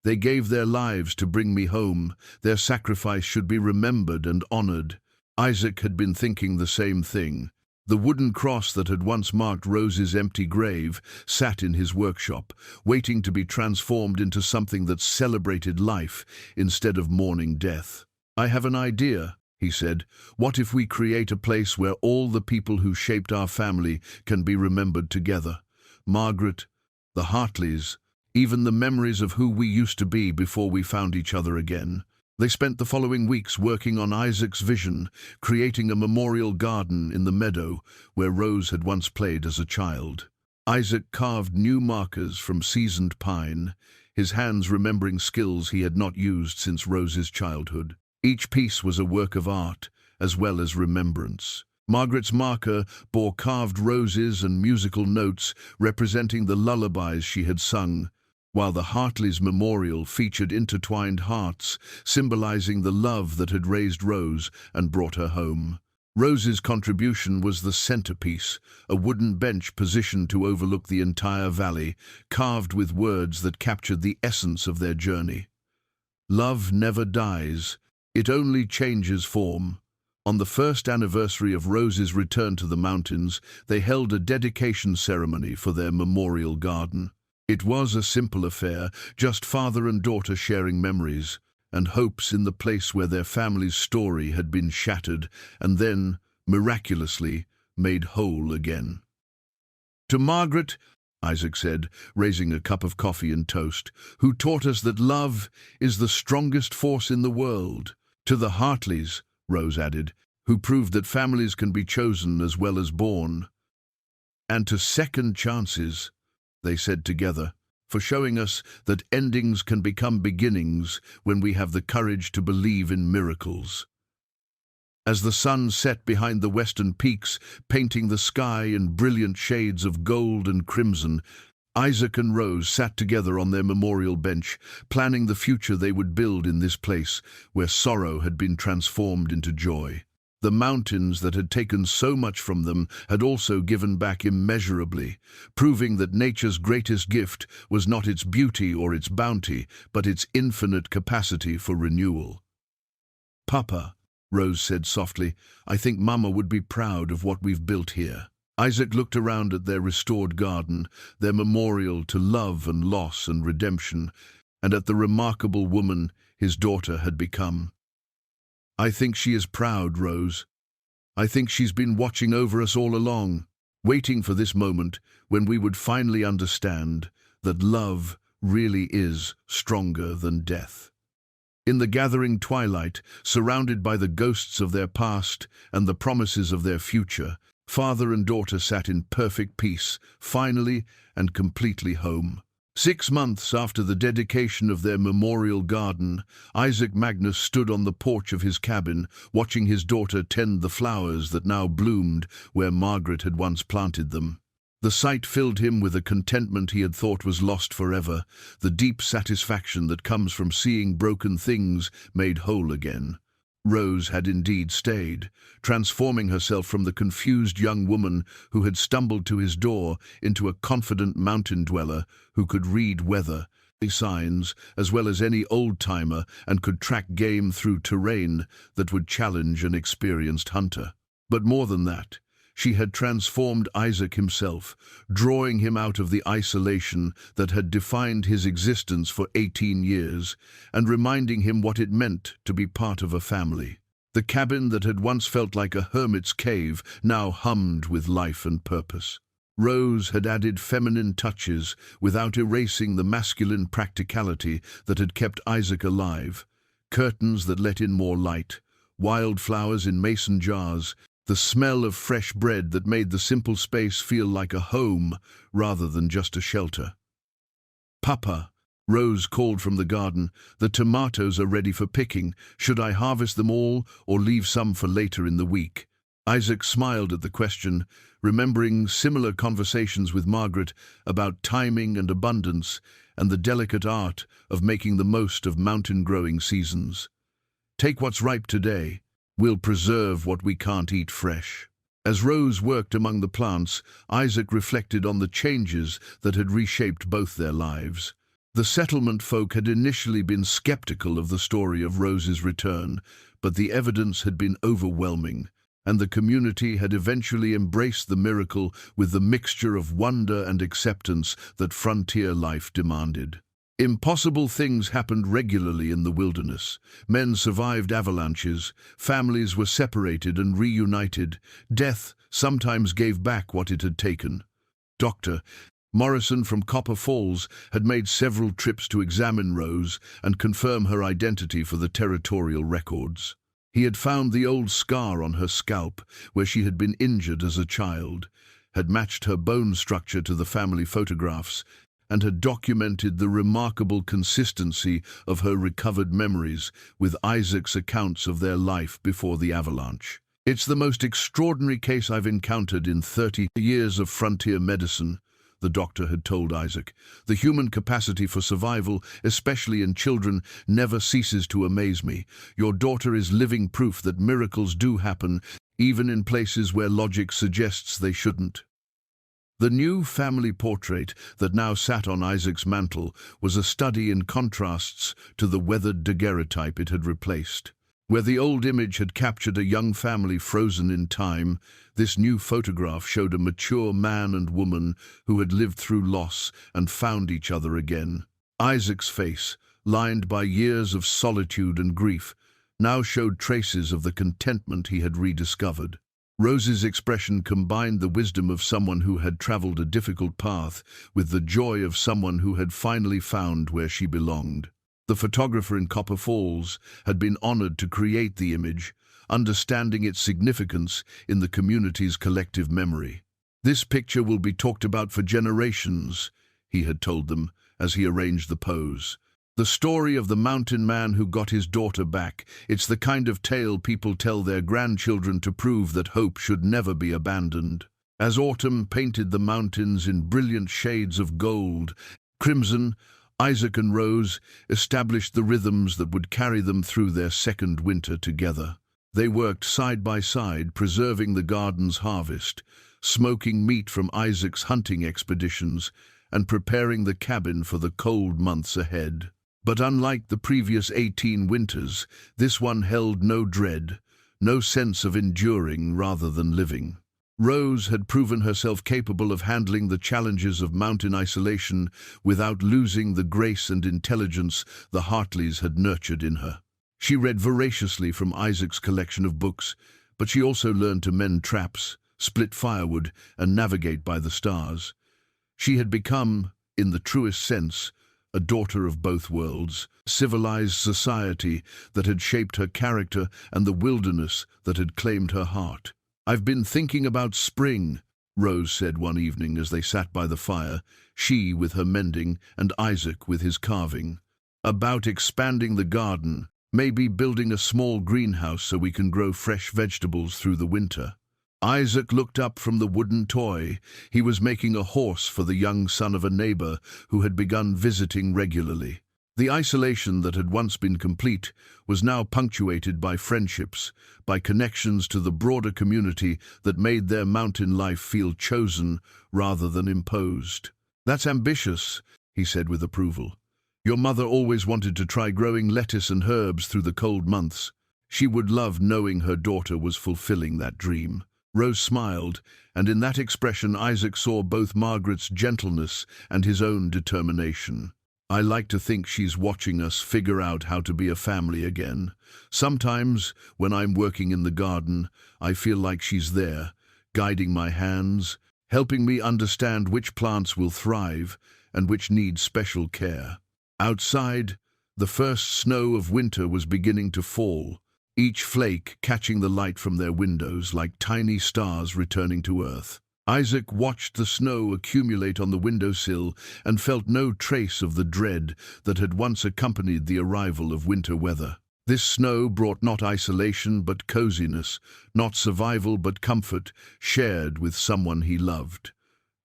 They gave their lives to bring me home. Their sacrifice should be remembered and honored." Isaac had been thinking the same thing. The wooden cross that had once marked Rose's empty grave sat in his workshop, waiting to be transformed into something that celebrated life instead of mourning death. "I have an idea," he said. "What if we create a place where all the people who shaped our family can be remembered together? Margaret, the Hartleys, even the memories of who we used to be before we found each other again." They spent the following weeks working on Isaac's vision, creating a memorial garden in the meadow where Rose had once played as a child. Isaac carved new markers from seasoned pine, his hands remembering skills he had not used since Rose's childhood. Each piece was a work of art, as well as remembrance. Margaret's marker bore carved roses and musical notes representing the lullabies she had sung, while the Hartleys' memorial featured intertwined hearts, symbolizing the love that had raised Rose and brought her home. Rose's contribution was the centerpiece, a wooden bench positioned to overlook the entire valley, carved with words that captured the essence of their journey. "Love never dies, it only changes form." On the first anniversary of Rose's return to the mountains, they held a dedication ceremony for their memorial garden. It was a simple affair, just father and daughter sharing memories and hopes in the place where their family's story had been shattered and then, miraculously, made whole again. "To Margaret," Isaac said, raising a cup of coffee and toast, "who taught us that love is the strongest force in the world. To the Hartleys," Rose added, "who proved that families can be chosen as well as born. And to second chances," they said together, "for showing us that endings can become beginnings when we have the courage to believe in miracles." As the sun set behind the western peaks, painting the sky in brilliant shades of gold and crimson, Isaac and Rose sat together on their memorial bench, planning the future they would build in this place where sorrow had been transformed into joy. The mountains that had taken so much from them had also given back immeasurably, proving that nature's greatest gift was not its beauty or its bounty, but its infinite capacity for renewal. "Papa," Rose said softly, "I think Mama would be proud of what we've built here." Isaac looked around at their restored garden, their memorial to love and loss and redemption, and at the remarkable woman his daughter had become. "I think she is proud, Rose. I think she's been watching over us all along, waiting for this moment when we would finally understand that love really is stronger than death." In the gathering twilight, surrounded by the ghosts of their past and the promises of their future, father and daughter sat in perfect peace, finally and completely home. 6 months after the dedication of their memorial garden, Isaac Magnus stood on the porch of his cabin, watching his daughter tend the flowers that now bloomed where Margaret had once planted them. The sight filled him with a contentment he had thought was lost forever, the deep satisfaction that comes from seeing broken things made whole again. Rose had indeed stayed, transforming herself from the confused young woman who had stumbled to his door into a confident mountain dweller who could read weather signs as well as any old-timer and could track game through terrain that would challenge an experienced hunter. But more than that, she had transformed Isaac himself, drawing him out of the isolation that had defined his existence for 18 years and reminding him what it meant to be part of a family. The cabin that had once felt like a hermit's cave now hummed with life and purpose. Rose had added feminine touches without erasing the masculine practicality that had kept Isaac alive. Curtains that let in more light, wildflowers in mason jars, the smell of fresh bread that made the simple space feel like a home rather than just a shelter. "Papa," Rose called from the garden, "the tomatoes are ready for picking. Should I harvest them all or leave some for later in the week?" Isaac smiled at the question, remembering similar conversations with Margaret about timing and abundance and the delicate art of making the most of mountain-growing seasons. "Take what's ripe today. We'll preserve what we can't eat fresh." As Rose worked among the plants, Isaac reflected on the changes that had reshaped both their lives. The settlement folk had initially been skeptical of the story of Rose's return, but the evidence had been overwhelming, and the community had eventually embraced the miracle with the mixture of wonder and acceptance that frontier life demanded. Impossible things happened regularly in the wilderness. Men survived avalanches, families were separated and reunited, death sometimes gave back what it had taken. Dr. Morrison from Copper Falls had made several trips to examine Rose and confirm her identity for the territorial records. He had found the old scar on her scalp, where she had been injured as a child, had matched her bone structure to the family photographs, and had documented the remarkable consistency of her recovered memories with Isaac's accounts of their life before the avalanche. "It's the most extraordinary case I've encountered in 30 years of frontier medicine," the doctor had told Isaac. "The human capacity for survival, especially in children, never ceases to amaze me. Your daughter is living proof that miracles do happen, even in places where logic suggests they shouldn't." The new family portrait that now sat on Isaac's mantle was a study in contrasts to the weathered daguerreotype it had replaced. Where the old image had captured a young family frozen in time, this new photograph showed a mature man and woman who had lived through loss and found each other again. Isaac's face, lined by years of solitude and grief, now showed traces of the contentment he had rediscovered. Rose's expression combined the wisdom of someone who had traveled a difficult path with the joy of someone who had finally found where she belonged. The photographer in Copper Falls had been honored to create the image, understanding its significance in the community's collective memory. "This picture will be talked about for generations," he had told them as he arranged the pose. "The story of the mountain man who got his daughter back. It's the kind of tale people tell their grandchildren to prove that hope should never be abandoned." As autumn painted the mountains in brilliant shades of gold, crimson, Isaac and Rose established the rhythms that would carry them through their second winter together. They worked side by side, preserving the garden's harvest, smoking meat from Isaac's hunting expeditions, and preparing the cabin for the cold months ahead. But unlike the previous 18 winters, this one held no dread, no sense of enduring rather than living. Rose had proven herself capable of handling the challenges of mountain isolation without losing the grace and intelligence the Hartleys had nurtured in her. She read voraciously from Isaac's collection of books, but she also learned to mend traps, split firewood, and navigate by the stars. She had become, in the truest sense, a daughter of both worlds, civilized society that had shaped her character and the wilderness that had claimed her heart. "I've been thinking about spring," Rose said one evening as they sat by the fire, she with her mending and Isaac with his carving. About expanding the garden, maybe building a small greenhouse so we can grow fresh vegetables through the winter. Isaac looked up from the wooden toy. He was making a horse for the young son of a neighbor who had begun visiting regularly. The isolation that had once been complete was now punctuated by friendships, by connections to the broader community that made their mountain life feel chosen rather than imposed. "That's ambitious," he said with approval. "Your mother always wanted to try growing lettuce and herbs through the cold months. She would love knowing her daughter was fulfilling that dream." Rose smiled, and in that expression Isaac saw both Margaret's gentleness and his own determination. "I like to think she's watching us figure out how to be a family again. Sometimes, when I'm working in the garden, I feel like she's there, guiding my hands, helping me understand which plants will thrive and which need special care." Outside, the first snow of winter was beginning to fall, each flake catching the light from their windows like tiny stars returning to earth. Isaac watched the snow accumulate on the windowsill and felt no trace of the dread that had once accompanied the arrival of winter weather. This snow brought not isolation but coziness, not survival but comfort, shared with someone he loved.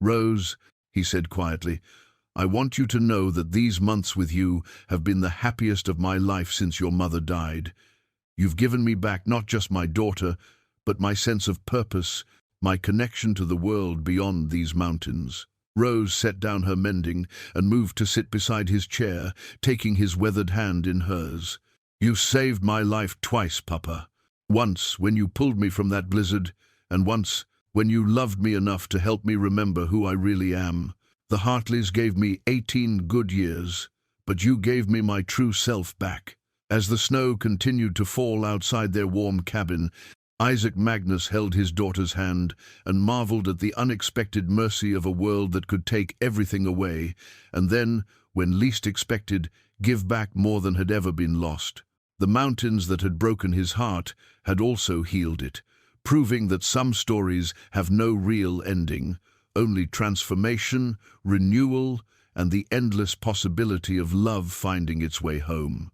"Rose," he said quietly, "I want you to know that these months with you have been the happiest of my life since your mother died. You've given me back not just my daughter, but my sense of purpose, my connection to the world beyond these mountains." Rose set down her mending and moved to sit beside his chair, taking his weathered hand in hers. "You saved my life twice, Papa. Once when you pulled me from that blizzard, and once when you loved me enough to help me remember who I really am. The Hartleys gave me 18 good years, but you gave me my true self back." As the snow continued to fall outside their warm cabin, Isaac Magnus held his daughter's hand and marveled at the unexpected mercy of a world that could take everything away, and then, when least expected, give back more than had ever been lost. The mountains that had broken his heart had also healed it, proving that some stories have no real ending, only transformation, renewal, and the endless possibility of love finding its way home.